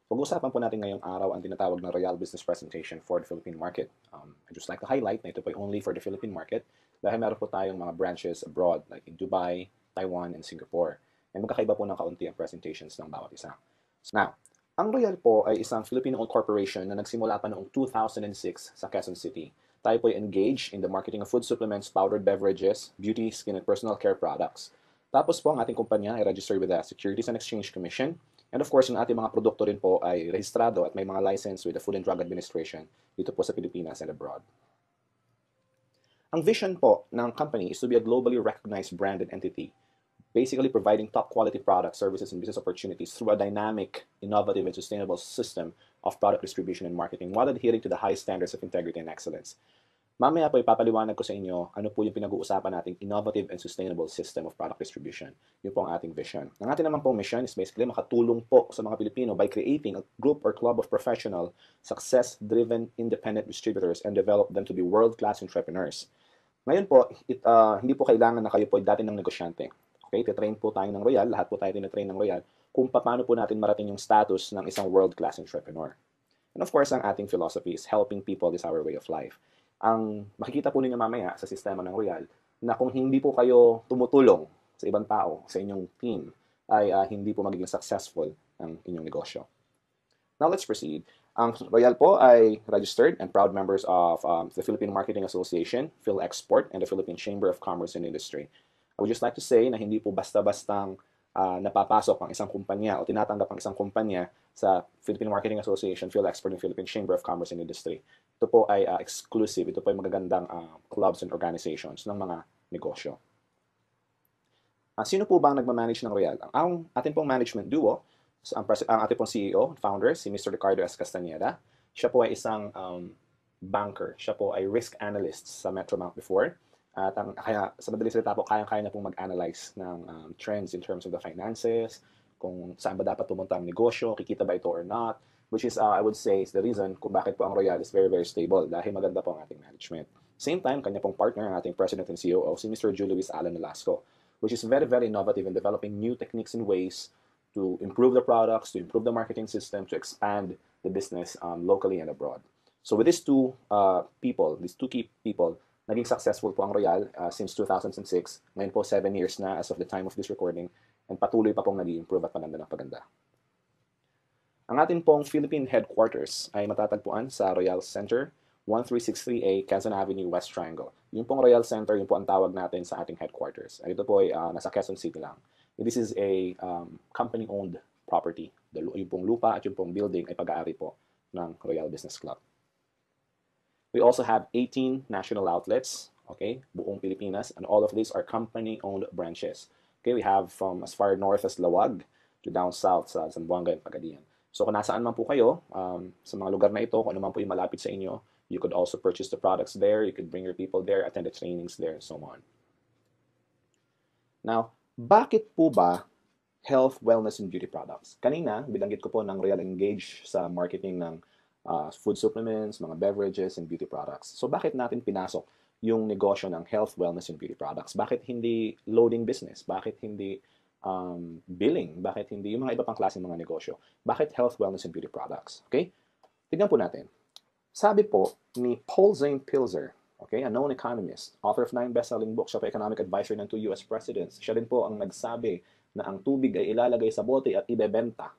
Pag-uusapan po natin ngayong araw ang tinatawag na Royal Business Presentation for the Philippine Market. I'd just like to highlight na ito po ay only for the Philippine market dahil meron po tayong mga branches abroad like in Dubai, Taiwan, and Singapore. And magkakaiba po ng kaunti ang presentations ng bawat isa. Now, ang Royal po ay isang Filipino-owned corporation na nagsimula pa noong 2006 sa Quezon City. Tayo po ay engaged in the marketing of food supplements, powdered beverages, beauty, skin, and personal care products. Tapos po ang ating kumpanya ay registered with the Securities and Exchange Commission. And of course, yung ating mga produkto rin po ay rehistrado at may mga license with the Food and Drug Administration dito po sa Pilipinas and abroad. Ang vision po ng company is to be a globally recognized branded entity, basically providing top quality products, services, and business opportunities through a dynamic, innovative, and sustainable system of product distribution and marketing while adhering to the highest standards of integrity and excellence. Mamaya po ipapaliwanag ko sa inyo ano po yung pinag-uusapan nating innovative and sustainable system of product distribution. Yun po ang ating vision. Ang ating naman pong mission is basically makatulong po sa mga Pilipino by creating a group or club of professional, success-driven, independent distributors and develop them to be world-class entrepreneurs. Ngayon po, hindi po kailangan na kayo po dati ng negosyante. Okay, titrain po tayo ng Royal, lahat po tayo tinitrain ng Royal, kung paano po natin marating yung status ng isang world-class entrepreneur. And of course, ang ating philosophy is helping people is our way of life. Ang makikita po ninyo mamaya sa sistema ng Royal na kung hindi po kayo tumutulong sa ibang tao, sa inyong team, ay hindi po magiging successful ang inyong negosyo. Now let's proceed. Ang Royal po ay registered and proud members of the Philippine Marketing Association, PhilExport, and the Philippine Chamber of Commerce and Industry. I would just like to say na hindi po basta-bastang napapasok ang isang kumpanya o tinatanggap ang isang kumpanya sa Philippine Marketing Association, PhilExport, and Philippine Chamber of Commerce and Industry. Ito po ay exclusive. Ito po ay magagandang clubs and organizations ng mga negosyo. Sino po ba ang nagmamanage ng Royal? Ang ating pong management duo, ang ating pong CEO, founder, si Mr. Ricardo S. Castañeda. Siya po ay isang banker. Siya po ay risk analyst sa Metrobank before. At kaya sa madaling salita po, kayang-kaya na pong mag-analyze ng trends in terms of the finances, kung saan ba dapat pumunta ang negosyo, kikita ba ito or not, which is, I would say, is the reason kung bakit po ang Royal is very, very stable dahil maganda po ang ating management. Same time, kanya pong partner, ang ating President and COO, si Mr. Julio Luis Alan Nolasco, which is very, very innovative in developing new techniques and ways to improve the products, to improve the marketing system, to expand the business locally and abroad. So with these two key people, naging successful po ang Royal since 2006. Ngayon po, 7 years na as of the time of this recording and patuloy pa pong nag-i-improve at paganda ng paganda. Ang ating pong Philippine headquarters ay matatagpuan sa Royal Center, 1363A, Quezon Avenue, West Triangle. Yung pong Royal Center, yun po ang tawag natin sa ating headquarters. Ito po ay nasa Quezon City lang. This is a company-owned property. Yung pong lupa at yung pong building ay pag-aari po ng Royal Business Club. We also have 18 national outlets, okay, buong Pilipinas, and all of these are company-owned branches. Okay, we have from as far north as Lawag to down south sa Zamboanga and Pagadian. So kung nasaan man po kayo, sa mga lugar na ito, kung ano man po yung malapit sa inyo, you could also purchase the products there, you could bring your people there, attend the trainings there, and so on. Now, bakit po ba health, wellness, and beauty products? Kanina, bilanggit ko po ng Royal Engage sa marketing ng food supplements, mga beverages, and beauty products. So bakit natin pinasok yung negosyo ng health, wellness, and beauty products? Bakit hindi loading business? Bakit hindi billing? Bakit hindi yung mga iba pang klase ng mga negosyo? Bakit health, wellness, and beauty products? Okay? Tignan po natin. Sabi po ni Paul Zane Pilzer, okay, a known economist, author of 9 best-selling books, siya po economic advisor ng 2 US presidents. Siya din po ang nagsabi na ang tubig ay ilalagay sa bote at ibebenta.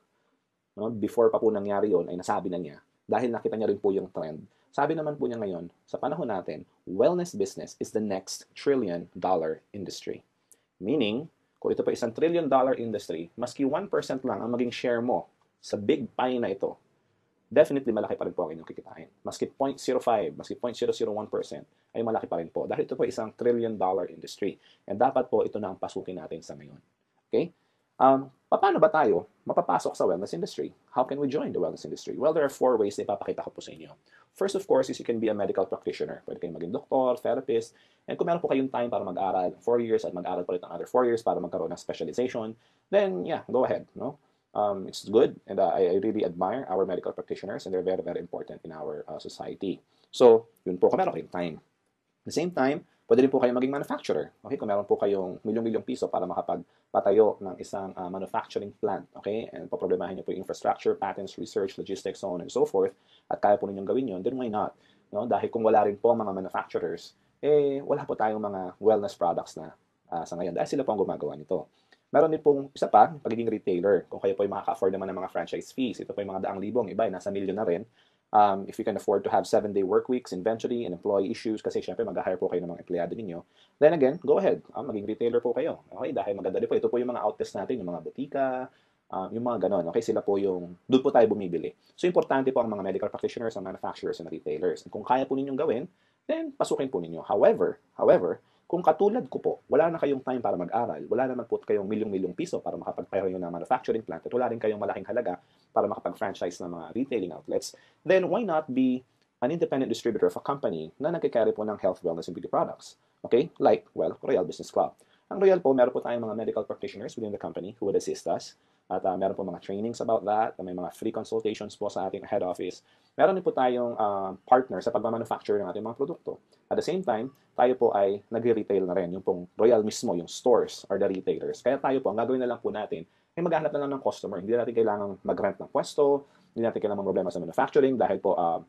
No? Before pa po nangyari yon ay nasabi na niya. Dahil nakita niya rin po yung trend. Sabi naman po niya ngayon, sa panahon natin, wellness business is the next trillion-dollar industry. Meaning, kung ito pa isang trillion-dollar industry, maski 1% lang ang maging share mo sa big pie na ito, definitely malaki pa rin po ang inyong kikitain. Maski 0.05, maski 0.001% ay malaki pa rin po. Dahil ito po isang trillion-dollar industry. And dapat po ito na ang pasukin natin sa ngayon. Okay? Paano ba tayo mapapasok sa wellness industry? How can we join the wellness industry? Well, there are 4 ways na ipapakita ko po sa inyo. First, of course, is you can be a medical practitioner. Pwede kayong maging doktor, therapist, and kung meron po kayong time para mag-aral 4 years at mag-aral pa rin ng other 4 years para magkaroon ng specialization, then yeah, go ahead. No? It's good, and I really admire our medical practitioners, and they're very, very important in our society. So, yun po, kung meron kayong time. At the same time, Pwede rin po kayong maging manufacturer. Okay? Kung meron po kayong milyong-milyong piso para makapagpatayo ng isang manufacturing plant. Okay? And poproblemahin niyo po yung infrastructure, patents, research, logistics, so on and so forth. At kaya po ninyong gawin yun, then why not? No? Dahil kung wala rin po mga manufacturers, wala po tayong mga wellness products na sa ngayon. Dahil sila po ang gumagawa nito. Meron din pong isa pa, pagiging retailer. Kung kayo po ay makaka-afford naman ng mga franchise fees, ito po yung mga daang libong, iba ay nasa milyon na rin. If you can afford to have 7-day work weeks, inventory, and employee issues, kasi syempre mag-hire po kayo ng mga empleyado ninyo, then again, go ahead. Maging retailer po kayo. Okay, dahil maganda din po. Ito po yung mga outlets natin, yung mga butika, yung mga ganon. Okay, sila po yung, doon po tayo bumibili. So, importante po ang mga medical practitioners, ang manufacturers, and retailers. And kung kaya po ninyong gawin, then pasukin po ninyo. However, kung katulad ko po, wala na kayong time para mag-aral, wala naman po kayong milyong-milyong piso para makapagpayo ng manufacturing plant, at wala rin kayong malaking halaga para makapag-franchise ng mga retailing outlets, then why not be an independent distributor of a company na nagkikarry po ng health, wellness, and beauty products? Okay? Like, well, Royal Business Club. Ang Royal po, meron po tayong mga medical practitioners within the company who would assist us. At meron po mga trainings about that. May mga free consultations po sa ating head office. Meron din po tayong partner sa pagmamanufacture ng ating mga produkto. At the same time, tayo po ay nagre-retail na rin. Yung pong Royal mismo, yung stores or the retailers. Kaya tayo po, ang gagawin na lang po natin, ay maghahanap na lang ng customer. Hindi natin kailangang mag-rent ng pwesto, hindi natin kailangang problema sa manufacturing dahil po ang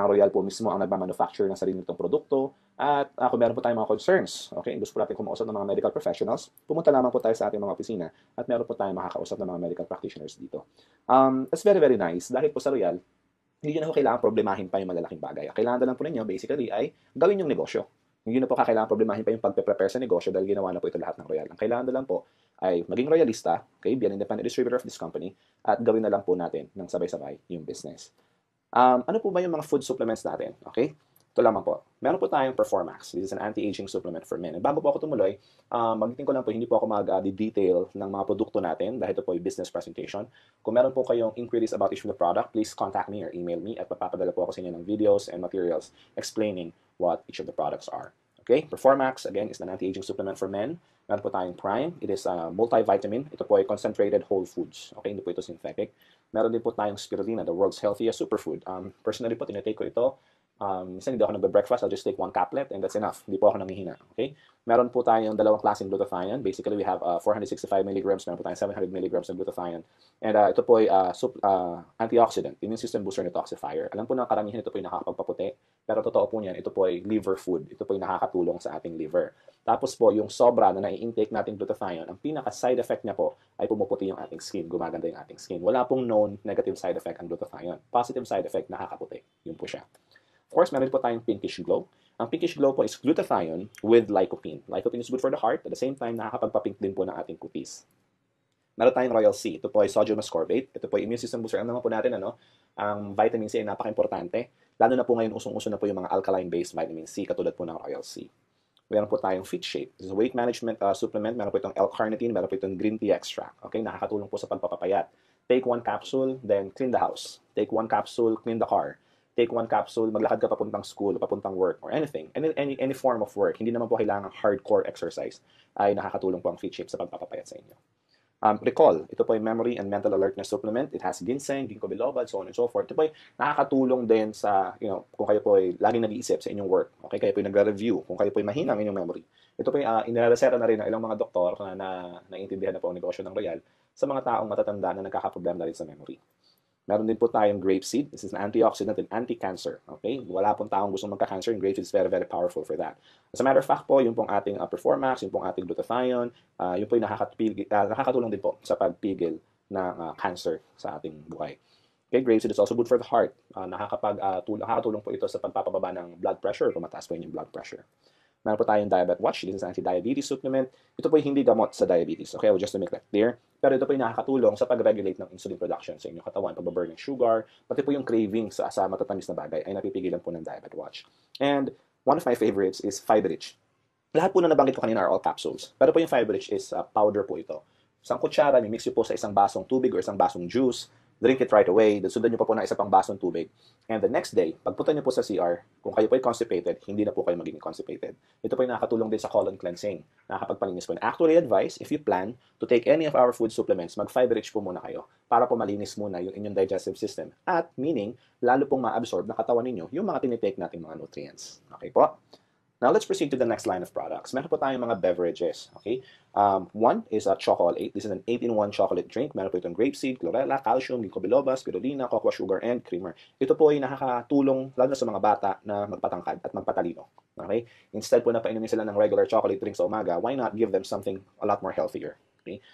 Royal po mismo ang nagmamanufacture ng sarili nitong produkto. At kung meron po tayong mga concerns, okay, gusto po natin kumausap ng mga medical professionals, pumunta lamang po tayo sa ating mga opisina at meron po tayong makakausap ng mga medical practitioners dito. That's very, very nice. Dahil po sa Royal, hindi nyo na po kailangan problemahin pa yung malalaking bagay. Kailangan na lang po ninyo, basically, ay gawin yung negosyo. Hindi nyo na po kailangan problemahin pa yung pagpe-prepare sa negosyo dahil ginawa na po ito lahat ng Royal. Ang kailangan na lang po ay maging royalista, okay, be an independent distributor of this company, at gawin na lang po natin ng sabay-sabay yung business. Ano po ba yung mga food supplements natin? Okay? Ito lamang po. Meron po tayong Performax. This is an anti-aging supplement for men. And bago po ako tumuloy, magiting ko lang po, hindi po ako mag-detail ng mga produkto natin dahil ito po yung business presentation. Kung meron po kayong inquiries about each of the product, please contact me or email me at papapadala po ako sa inyo ng videos and materials explaining what each of the products are. Okay? Performax, again, is an anti-aging supplement for men. Meron po tayong Prime. It is a multivitamin. Ito po ay concentrated whole foods. Okay? Hindi po ito synthetic. Meron din po tayong Spirulina, the world's healthiest superfood. Personally po, tinitake ko ito. Minsan hindi ako nagbe-breakfast, I'll just take one caplet and that's enough. Hindi po ako nanghihina. Okay? Meron po tayong dalawang klaseng glutathione. Basically, we have 465 milligrams. Meron po tayong 700 milligrams ng glutathione. And ito po ay antioxidant, immune system booster and detoxifier. Alam po ng karamihan ito po ay nakakapagpaputi. Pero totoo po niyan, ito po ay liver food. Ito po ay nakakatulong sa ating liver. Tapos po, yung sobra na nai-intake nating glutathione, ang pinaka-side effect niya po ay pumuputi yung ating skin, gumaganda yung ating skin. Wala pong known negative side effect ang glutathione. Positive side effect, nakakaputi. Yun po siya. Of course, meron po tayong pinkish glow. Ang pinkish glow po is glutathione with lycopene. Lycopene is good for the heart. At the same time, nakakapagpapink din po ng ating kutis. Meron tayong Royal C. Ito po ay sodium ascorbate. Ito po ay immune system booster. Alam naman po natin, ang vitamin C ay napaka-importante. Lalo na po ngayon, usong-uso na po yung mga alkaline-based vitamin C, katulad po ng Royal C. Meron po tayong Fit Shape. This is a weight management supplement. Meron po itong L-carnitine. Meron po itong green tea extract. Okay, nakakatulong po sa pagpapapayat. Take one capsule, then clean the house. Take one capsule, clean the car. Take one capsule, maglakad ka papuntang school, papuntang work, or anything. Any form of work. Hindi naman po kailangan hardcore exercise ay nakakatulong po ang Fit Shape sa pagpapapayat sa inyo. Recall, ito po ay memory and mental alertness supplement. It has ginseng, ginkgo biloba, so on and so forth. Ito po ay nakakatulong din sa, kung kayo po ay laging nag-iisip sa inyong work. Okay, kayo po ay nagre-review, kung kayo po ay mahina ang inyong memory. Ito po ay inireseta na rin ng ilang mga doktor na naiintindihan na po ang negosyo ng Royal sa mga taong matatanda na nagkakaproblema na rin sa memory. Meron din po tayong grapeseed. This is an antioxidant and anti-cancer. Okay? Wala pong taong gustong magka-cancer, and grapeseed is very, very powerful for that. As a matter of fact po, yung pong ating Performax, yung pong ating glutathion, yung po yung nakakatulong din po sa pagpigil ng cancer sa ating buhay. Okay, grapeseed is also good for the heart. Nakakatulong po ito sa pagpapababa ng blood pressure kung mataas po yung blood pressure. Meron po tayong Diabetes Watch. This is an anti-diabetes supplement. Ito po ay hindi gamot sa diabetes. Okay, just to make that clear. Pero ito po ay nakakatulong sa pag-regulate ng insulin production sa inyong katawan, pag-burn ng sugar, pati po yung cravings sa matatamis na bagay ay napipigilan po ng Diabetes Watch. And one of my favorites is Fiberich. Lahat po na nabanggit ko kanina are all capsules. Pero po yung Fiberich is powder po ito. Isang kutsara, mix nyo po sa isang basong tubig or isang basong juice. Drink it right away. Sundan nyo pa po ng isa pang basong tubig. And the next day, pagpunta nyo po sa CR, kung kayo po ay constipated, hindi na po kayo magiging constipated. Ito po ay nakakatulong din sa colon cleansing. Nakakapagpalinis po. And actually advice, if you plan to take any of our food supplements, mag-Fiberich po muna kayo para po malinis muna yung inyong digestive system. At meaning, lalo pong ma-absorb na katawan ninyo yung mga tinitake nating mga nutrients. Okay po? Now, let's proceed to the next line of products. Meron po tayong mga beverages, okay? One is a Chocolate. This is an 8-in-1 chocolate drink. Meron po itong grapeseed, chlorella, calcium, ginkgo biloba, spirulina, cocoa sugar, and creamer. Ito po ay nakakatulong lalo na sa mga bata na magpatangkad at magpatalino. Okay? Instead po na painumin sila ng regular chocolate drink sa umaga, why not give them something a lot more healthier? Okay?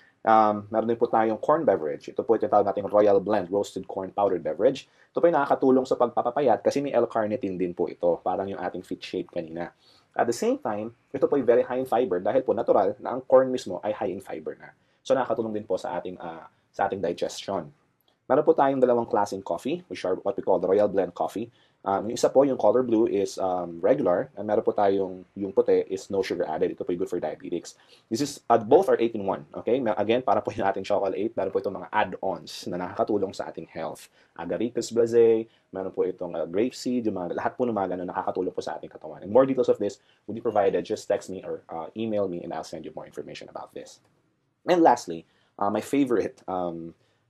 Meron din po tayong corn beverage. Ito po yung tinatawag nating Royal Blend Roasted Corn Powdered Beverage. Ito po yung nakakatulong sa pagpapapayat kasi may L-carnitine din po ito, parang yung ating fit shape kanina. At the same time, ito po ay very high in fiber dahil po natural na ang corn mismo ay high in fiber na. So nakakatulong din po sa ating digestion. Meron po tayong dalawang klaseng coffee, which are what we call the Royal Blend Coffee. Yung isa po, yung color blue is regular, and meron po tayong yung puti is no sugar added. Ito po yung good for diabetics. This is, both are 8-in-1, okay? Again, para po yung ating chocolate, meron po itong mga add-ons na nakakatulong sa ating health. Agaricus blazé, meron po itong grapeseed, yung lahat po ng mga ganun nakakatulong po sa ating katawan. And more details of this will be provided. Just text me or email me and I'll send you more information about this. And lastly, my favorite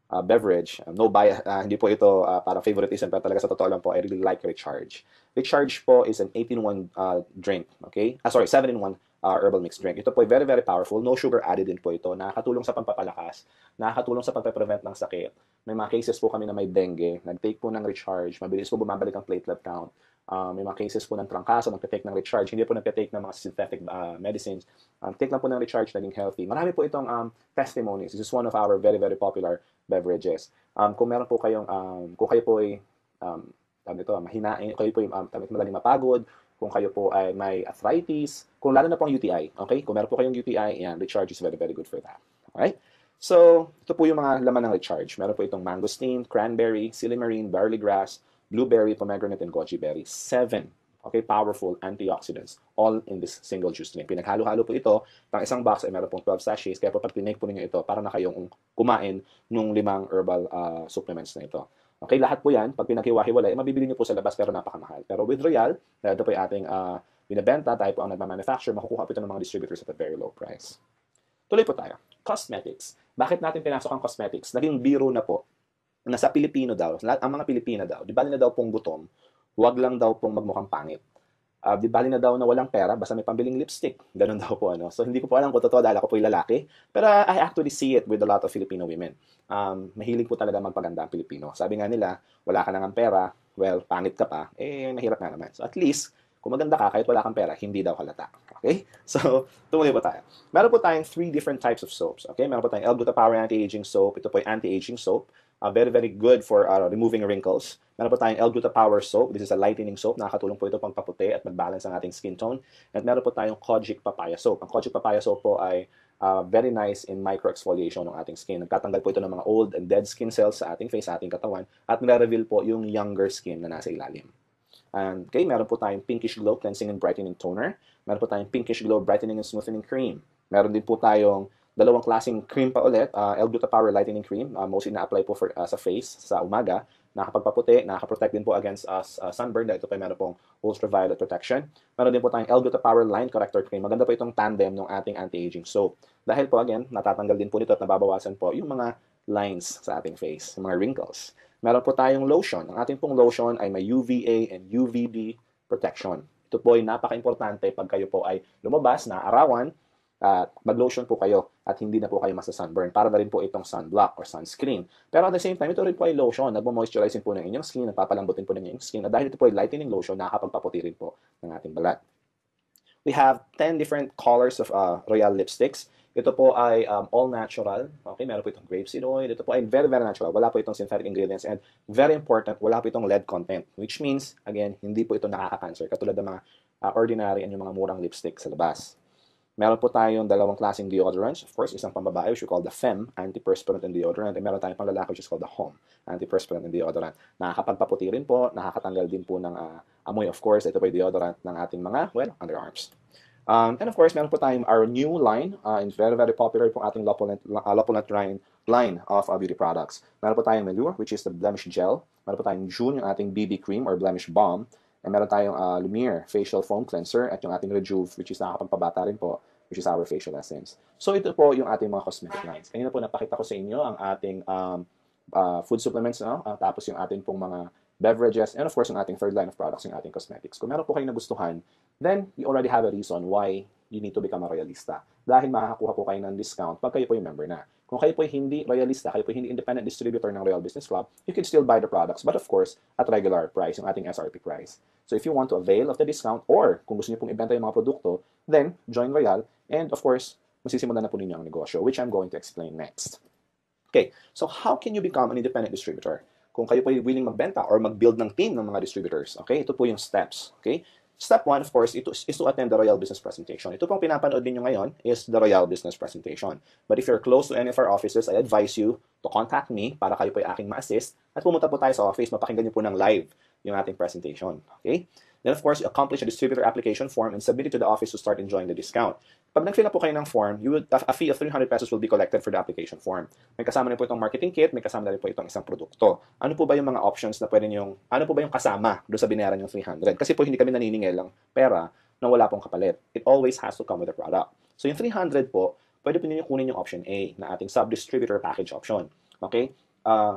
beverage. No bias, hindi po ito para favoritism, pero talaga sa totoo lang po, I really like Recharge. Recharge po is an 8-in-1 drink, okay? Sorry, 7-in-1 herbal mixed drink. Ito po ay very, very powerful. No sugar added din po ito. Nakakatulong sa pampapalakas, nakakatulong sa pagpe-prevent ng sakit. May mga cases po kami na may dengue, nag-take po ng Recharge, mabilis po bumabalik ang platelet count. May mga cases po ng trangkaso, nagte-take ng Recharge, hindi po nagte-take ng mga synthetic medicines. Take lang po ng Recharge, naging healthy. Marami po itong testimonies. This is one of our very, very popular beverages. Kung meron po kayong, kung kayo po ay, mahinain, kayo po ay madaling mapagod, kung kayo po ay may arthritis, kung lalo na po ang UTI, okay? Kung meron po kayong UTI, yan, Recharge is very, very good for that. Alright? So, ito po yung mga laman ng Recharge. Meron po itong mangosteen, cranberry, silymarin, barley grass, blueberry, pomegranate, and goji berry. 7, okay, powerful antioxidants, all in this single juice drink. Pinaghalo-halo po ito, pang isang box ay meron pong 12 sachets, kaya po pag tinake po ninyo ito, para na kayong kumain nung 5 herbal supplements na ito. Okay, lahat po yan, pag pinaghiwa-hiwalay, mabibili nyo po sa labas pero napakamahal. Pero with Royal, ito po yung ating binibenta, tayo po ang nagmamanufacture, makukuha po ito ng mga distributors at a very low price. Tuloy po tayo. Cosmetics. Bakit natin pinasok ang cosmetics? Naging biro na po na sa Pilipino daw, ang mga Pilipina daw, di ba nila daw pong gutom, huwag lang daw pong magmukhang pangit. Di bali na daw na walang pera, basta may pambiling lipstick. Ganun daw po, ano. So, hindi ko po alam kung totoo dahil ako po yung lalaki. Pero I actually see it with a lot of Filipino women. Mahilig po talaga magpaganda ang Pilipino. Sabi nga nila, wala ka nang pera, well, pangit ka pa, mahirap nga naman. So, at least, kung maganda ka, kahit wala kang pera, hindi daw halata. Okay? So, tumuloy po tayo. Meron po tayong 3 different types of soaps. Okay? Meron po tayong L-Gluta-Power Anti-Aging Soap. Ito po yung anti-aging soap. Very, very good for removing wrinkles. Meron po tayong L-Gluta-Power Soap. This is a lightening soap. Nakakatulong po ito pang paputi at mag-balance ang ating skin tone. At meron po tayong Kojic Papaya Soap. Ang Kojic Papaya Soap po ay very nice in micro-exfoliation ng ating skin. Nagtatanggal po ito ng mga old and dead skin cells sa ating face, sa ating katawan. At nare-reveal po yung younger skin na nasa ilalim. And okay, meron po tayong Pinkish Glow Cleansing and Brightening Toner. Meron po tayong Pinkish Glow Brightening and Smoothening Cream. Meron din po tayong dalawang klaseng cream pa ulit, L-Gluta-Power Lightening Cream. Mostly na-apply po sa face, sa umaga. Nakakapagpaputi, nakakaprotect din po against sunburn. Dahil ito pa meron pong ultraviolet protection. Meron din po tayong L-Gluta-Power Line Corrector Cream. Maganda po itong tandem ng ating anti-aging soap. Dahil po, again, natatanggal din po nito at nababawasan po yung mga lines sa ating face, mga wrinkles. Meron po tayong lotion. Ang ating pong lotion ay may UVA and UVB protection. Ito po ay napaka-importante pag kayo po ay lumabas na arawan, mag-lotion po kayo at hindi na po kayo masa-sunburn. Para na rin po itong sunblock or sunscreen. Pero at the same time, ito rin po ay lotion. Nagmo-moisturizing po ng inyong skin, nagpapalambutin po ng inyong skin. At dahil ito po ay lightening lotion, nakakapagpaputi rin po ng ating balat. We have 10 different colors of Royal lipsticks. Ito po ay all natural. Okay, meron po itong grapeseed oil. Ito po ay very, very natural. Wala po itong synthetic ingredients. And very important, wala po itong lead content. Which means, again, hindi po ito nakaka-cancer. Katulad ng mga ordinary and yung mga murang lipstick sa labas. Meron po tayong dalawang klaseng deodorants. Of course, isang pambabae, which we call the FEM, antiperspirant and deodorant. And meron tayong panglalaki, which is called the HOM, antiperspirant and deodorant. Nakakapagpaputi rin po, nakakatanggal din po ng amoy. Of course, ito po yung deodorant ng ating mga, underarms. And of course, meron po tayong our new line, and very, very popular po ating Lopulent line of beauty products. Meron po tayong Melure, which is the blemish gel. Meron po tayong June, yung ating BB cream or blemish balm. And meron tayong Lumiere facial foam cleanser at yung ating Rejuve, which is nakakapagpabata rin po, which is our facial essence. So ito po yung ating mga cosmetic lines. Kanina po napakita ko sa inyo ang ating food supplements, no? Tapos yung ating pong mga beverages, and of course, yung ating third line of products, yung ating cosmetics. Kung meron po kayong nagustuhan, then you already have a reason why you need to become a Royalista. Dahil makakakuha po kayo ng discount pag kayo po yung member na. Kung kayo po hindi Royalista, kayo po hindi independent distributor ng Royal Business Club, you can still buy the products, but of course, at regular price, yung ating SRP price. So if you want to avail of the discount, or kung gusto niyo pong ibenta yung mga produkto, then join Royal, and of course, masisimulan na po ninyo ang negosyo, which I'm going to explain next. Okay, so how can you become an independent distributor? Kung kayo po ay willing magbenta or mag-build ng team ng mga distributors, okay, ito po yung steps, okay? Step 1, of course, is to attend the Royal Business Presentation. Ito pong pinapanood ninyo ngayon is the Royal Business Presentation. But if you're close to any of our offices, I advise you to contact me para kayo po ay aking ma-assist at pumunta po tayo sa office, mapakinggan niyo po ng live yung ating presentation, okay? Then, of course, you accomplish a distributor application form and submit it to the office to start enjoying the discount. Pag nag-fill na po kayo ng form, a fee of 300 pesos will be collected for the application form. May kasama na po itong marketing kit, may kasama na rin po itong isang produkto. Ano po ba yung mga options na pwede nyo, ano po ba yung kasama doon sa binayaran yung 300? Kasi po hindi kami naniningil ng pera na wala pong kapalit. It always has to come with a product. So yung 300 po, pwede po ninyo kunin yung option A na ating sub-distributor package option. Okay?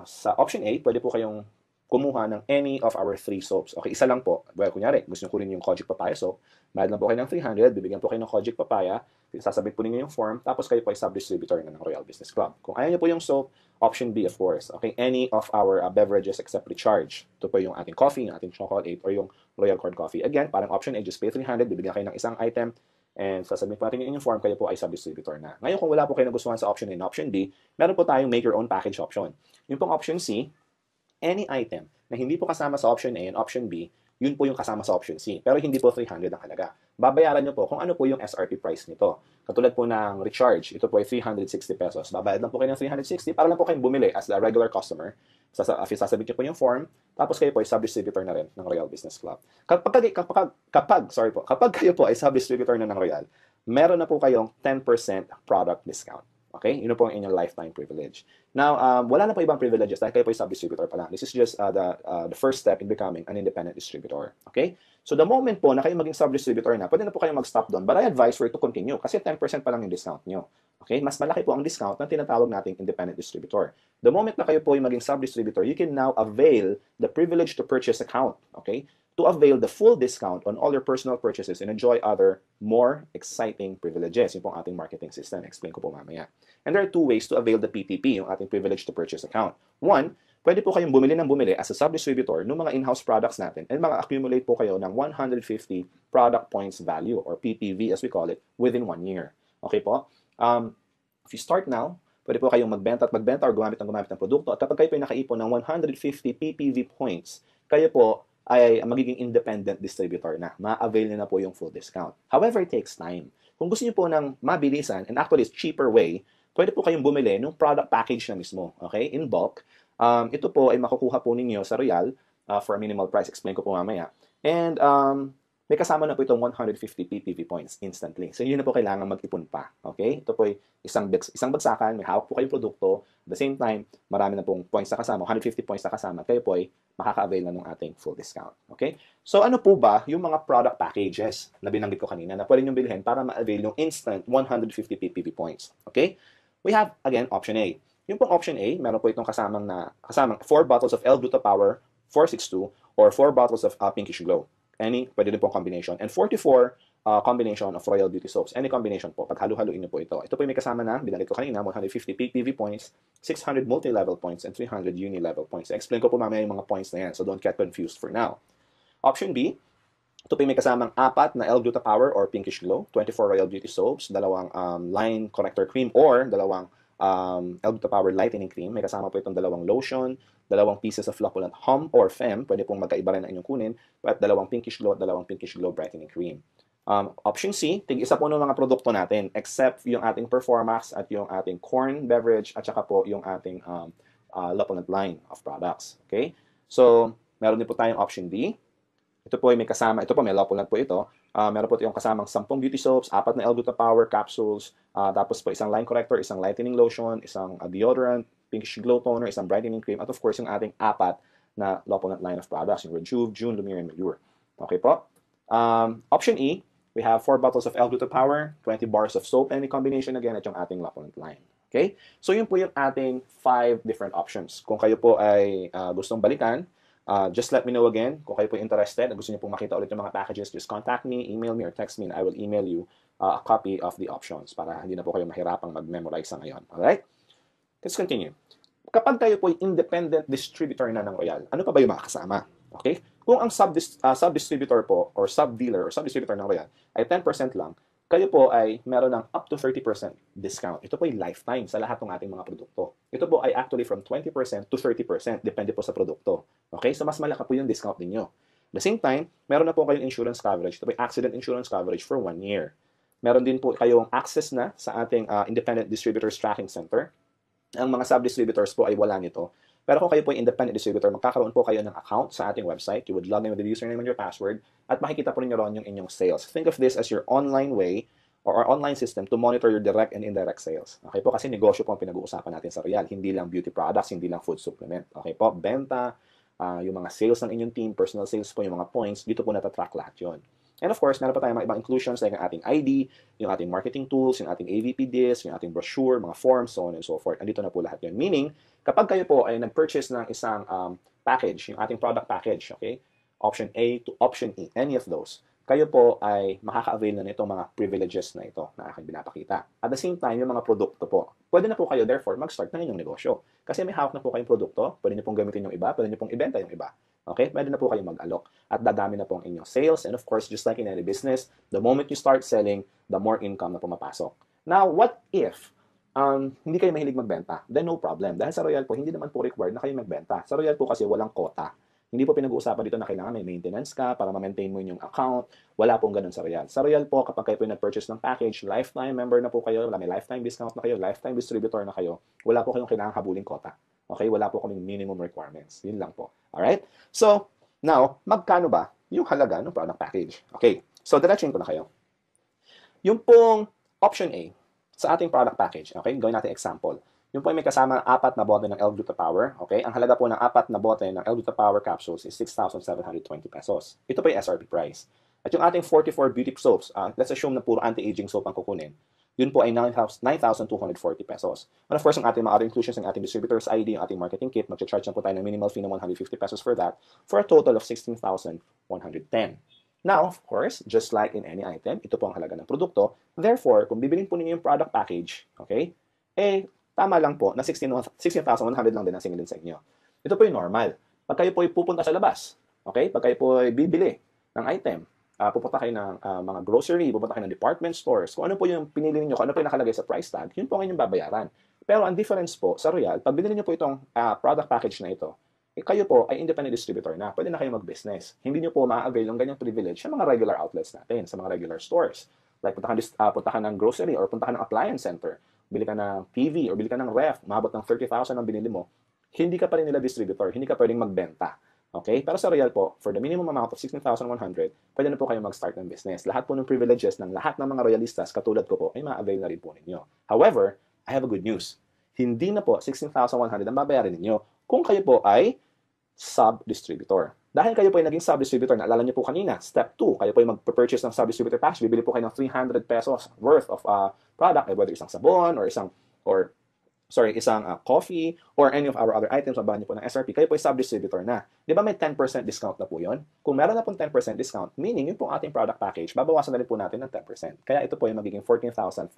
Sa option A, pwede po kayong kumuha ng any of our 3 soaps. Okay, isa lang po. Well, kunyari, gusto nyo kunin yung Kojic Papaya soap, bayad lang po kayo ng 300, bibigyan po kayo ng Kojic Papaya, sasabit po ninyo yung form, tapos kayo po ay sub-distributor na ng Royal Business Club. Kung ayaw nyo po yung soap, option B, of course. Okay, any of our beverages except recharge. Ito po yung ating coffee, yung ating chocolate, or yung Royal Corn Coffee. Again, parang option A, just pay 300, bibigyan kayo ng isang item, and sasabihin po natin yung form, kayo po ay sub-distributor na. Ngayon, kung wala po kayo nagustuhan sa option A and option B, meron po tayong make your own package option. Yung pong option C, any item na hindi po kasama sa option A and option B, yun po yung kasama sa option C. Pero hindi po 300 ang halaga. Babayaran nyo po kung ano po yung SRP price nito. Katulad po ng recharge, ito po ay 360 pesos. Babayad lang po kayo ng 360 para lang po kayong bumili as a regular customer. Sasabit nyo po yung form, tapos kayo po ay sub-distributor na rin ng Royal Business Club. Kapag kayo po ay sub-distributor na ng Royal, meron na po kayong 10% product discount. Okay? Yun po ang inyong lifetime privilege. Now, wala na po ibang privileges dahil kayo po yung sub-distributor pa lang. This is just the first step in becoming an independent distributor. Okay? So, the moment po na kayo maging sub-distributor na, pwede na po kayo mag-stop doon. But I advise for you to continue kasi 10% pa lang yung discount nyo. Okay? Mas malaki po ang discount na tinatawag nating independent distributor. The moment na kayo po yung maging sub-distributor, you can now avail the privilege to purchase account. Okay? To avail the full discount on all your personal purchases and enjoy other more exciting privileges. Yung pong ating marketing system. Explain ko po mamaya. And there are 2 ways to avail the PTP, yung ating privilege to purchase account. 1, pwede po kayong bumili ng bumili as a sub-distributor ng mga in-house products natin and accumulate po kayo ng 150 product points value or PPV as we call it within 1 year. Okay po? If you start now, pwede po kayong magbenta or gumamit ng produkto at kapag kayo po ay nakaipon ng 150 PPV points, kayo po ay magiging independent distributor na. Ma-avail nyo na po yung full discount. However, it takes time. Kung gusto nyo po ng mabilisan, and actually it's cheaper way, pwede po kayong bumili ng product package na mismo. Okay? In bulk. Ito po ay makukuha po ninyo sa Royal for a minimal price. Explain ko po mamaya. And may kasama na po itong 150 PPV points instantly. So, yun na po kailangan mag-ipon pa. Okay? Ito po ay isang bagsakan, may hawak po kayong produkto. At the same time, marami na pong points na kasama, 150 points na kasama. Kayo po ay makaka-avail na ng ating full discount. Okay? So, ano po ba yung mga product packages na binanggit ko kanina na pwede nyo bilhin para ma-avail yung instant 150 PPV points? Okay? We have, again, option A. Yung pong option A, meron po itong kasamang 4 bottles of L-Gluta Power 462 or 4 bottles of Pinkish Glow. Any, pwede din pong combination. And 44 combination of Royal Beauty Soaps. Any combination po. Pag halo-haloin niyo po ito. Ito po yung may kasama na, binalik ko kanina, 150 PPV points, 600 multi-level points, and 300 uni-level points. Explain ko po mamaya yung mga points na yan, so don't get confused for now. Option B, ito po yung may kasamang 4 na L-Gluta Power or Pinkish Glow, 24 Royal Beauty Soaps, 2 line corrector cream or 2 L-Gluta Power Lightening Cream. May kasama po itong 2 lotion, 2 pieces of Flocculant Hum or Fem, pwede pong magkaiba rin ang inyong kunin, at 2 Pinkish Glow at 2 Pinkish Glow Brightening Cream. Option C, tig-isa po ng mga produkto natin, except yung ating Performax at yung ating corn beverage at saka po yung ating Lopunat line of products. Okay? So, meron din po tayong option D. Ito po ay may kasama, ito po may Lopunat po ito. Meron po yung kasamang 10 beauty soaps, 4 na L-Gluta Power capsules, tapos po isang line corrector, isang lightening lotion, isang deodorant, Pinkish Glow toner, isang brightening cream, at of course yung ating 4 na Lopunat line of products, yung Rejuve, June, Lumiere, and Melure. Okay po? Option E, we have 4 bottles of L-Gluta Power, 20 bars of soap, any combination again, at yung ating Lopunat line. Okay? So yun po yung ating 5 different options. Kung kayo po ay gustong balikan, Just let me know again kung kayo po interested. Gusto niyo pong makita ulit yung mga packages, just contact me, email me, or text me, and I will email you a copy of the options para hindi na po kayo mahirapang mag-memorize sa ngayon. Alright? Let's continue. Kapag kayo po independent distributor na ng Royal, ano pa ba yung mga kasama? Okay? Kung ang sub-distributor po or sub-dealer or sub-distributor ng Royal ay 10% lang, kayo po ay meron ng up to 30% discount. Ito po ay lifetime sa lahat ng ating mga produkto. Ito po ay actually from 20% to 30%, depende po sa produkto. Okay? So, mas malaki po yung discount ninyo. At the same time, meron na po kayong insurance coverage. Ito po ay accident insurance coverage for 1 year. Meron din po kayong access na sa ating Independent Distributors Tracking Center. Ang mga sub-distributors po ay wala nito. Pero kung kayo po ay independent distributor, magkakaroon po kayo ng account sa ating website. You would log in with the username and your password at makikita po ninyo ron yung inyong sales. Think of this as your online way or our online system to monitor your direct and indirect sales. Okay po, kasi negosyo po ang pinag-uusapan natin sa Royal. Hindi lang beauty products, hindi lang food supplement. Okay po, benta, yung mga sales ng inyong team, personal sales po, yung mga points, dito po natatrack lahat yun. And of course, meron pa tayong mga ibang inclusions like ang ating ID, yung ating marketing tools, yung ating AVP disc, yung ating brochure, mga forms, so on and so forth. Andito na po lahat yun. Meaning, kapag kayo po ay nag-purchase ng isang package, yung ating product package, okay? Option A to option E, any of those, kayo po ay makaka-avail na nitong mga privileges na ito na aking binapakita. At the same time, yung mga produkto po, pwede na po kayo therefore mag-start ng inyong negosyo. Kasi may hawak na po kayong produkto, pwede niyo pong gamitin yung iba, pwede niyo pong ibenta yung iba. Okay? Pwede na po kayo mag-alok. At dadami na po ang inyong sales. And of course, just like in any business, the moment you start selling, the more income na pumapasok. Now, what if hindi kayo mahilig magbenta? Then no problem. Dahil sa Royal po, hindi naman po required na kayo magbenta. Sa Royal po kasi walang quota. Hindi po pinag-uusapan dito na kailangan may maintenance ka para ma-maintain mo yung account. Wala pong ganun sa Royal. Sa Royal po, kapag kayo po nag-purchase ng package, lifetime member na po kayo, may lifetime discount na kayo, lifetime distributor na kayo, wala po kayong kailangan habuling quota. Okay? Wala po kaming minimum requirements. Yun lang po. Alright? So, now, magkano ba yung halaga ng product package? Okay. So, diretsuhin ko na kayo. Yung pong option A sa ating product package, okay? Gawin natin example. Yung po ay may kasama 4 na bote ng L-Gluta Power, okay? Ang halaga po ng 4 na bote ng L-Gluta Power capsules is 6,720 pesos. Ito po yung SRP price. At yung ating 44 beauty soaps, let's assume na puro anti-aging soap ang kukunin, yun po ay 9,240 pesos. And of course, ang ating mga other inclusions ng ating distributor's ID, yung ating marketing kit, mag-charge na po tayo ng minimal fee na 150 pesos for that, for a total of 16,110. Now, of course, just like in any item, ito po ang halaga ng produkto. Therefore, kung bibilin po ninyo yung product package, okay, tama lang po na 16,100 lang din ang singilin sa inyo. Ito po yung normal. Pag kayo po ay pupunta sa labas, okay, pag kayo po ay bibili ng item, pupunta kayo ng mga grocery, pupunta kayo ng department stores, kung ano po yung pinili niyo, kung ano po yung nakalagay sa price tag, yun po ang inyong babayaran. Pero ang difference po sa Royal, pag binili niyo po itong product package na ito, kayo po ay independent distributor na, pwede na kayo mag-business. Hindi niyo po ma-avail ng ganyang privilege sa mga regular outlets natin, sa mga regular stores. Like punta ka ng grocery or punta ka ng appliance center, bili ka ng TV or bili ka ng ref, umabot ng 30,000 ang binili mo, hindi ka pa rin nila distributor, hindi ka pwedeng magbenta. Okay? Pero sa Royal po, for the minimum amount of 16,100, pwede na po kayo mag-start ng business. Lahat po ng privileges ng lahat ng mga Royalistas, katulad ko po, ay ma-avail na rin po ninyo. However, I have a good news. Hindi na po 16,100 ang babayaran ninyo kung kayo po ay sub-distributor. Dahil kayo po ay naging sub-distributor, naalala niyo po kanina, step 2, kayo po ay mag-purchase ng sub-distributor package, bibili po kayo ng 300 pesos worth of product, whether isang sabon or isang coffee or any of our other items, mabahan niyo po ng SRP, kayo po ay sub-distributor na. Di ba may 10% discount na po yun? Kung meron na pong 10% discount, meaning yun po ating product package, babawasan na rin po natin ng 10%. Kaya ito po ay magiging 14,490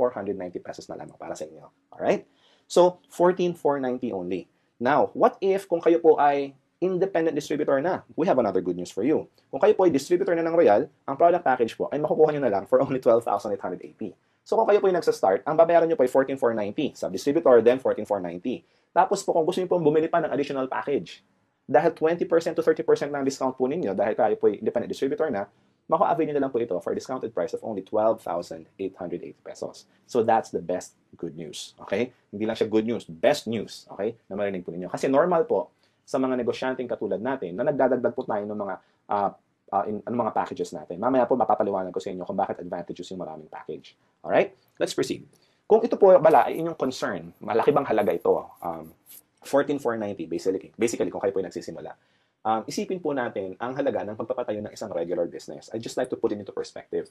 pesos na lamang para sa inyo. Alright? So, 14,490 only. Now, what if kung kayo po ay independent distributor na? We have another good news for you. Kung kayo po ay distributor na ng Royal, ang product package po ay makukuha nyo na lang for only 12,880. So kung kayo po ay nagsa-start, ang babayaran nyo po ay 14,490. Sub-distributor, then 14,490. Tapos po kung gusto nyo po bumili pa ng additional package, dahil 20% to 30% ng discount po ninyo, dahil kayo po ay independent distributor na, maku-avail nyo na lang po ito for a discounted price of only 12,880 pesos. So that's the best good news. Okay? Hindi lang siya good news, best news. Okay? Na marinig po ninyo. Kasi normal po, sa mga negosyanteng katulad natin na nagdadagdag po tayo ng mga packages natin. Mamaya po mapapaliwanag ko sa inyo kung bakit advantages yung maraming package. Alright? Let's proceed. Kung ito po bala ay inyong concern, malaki bang halaga ito? 14,490 basically kung kayo po ay nagsisimula. Isipin po natin ang halaga ng pagpapatayo ng isang regular business. I just like to put it into perspective.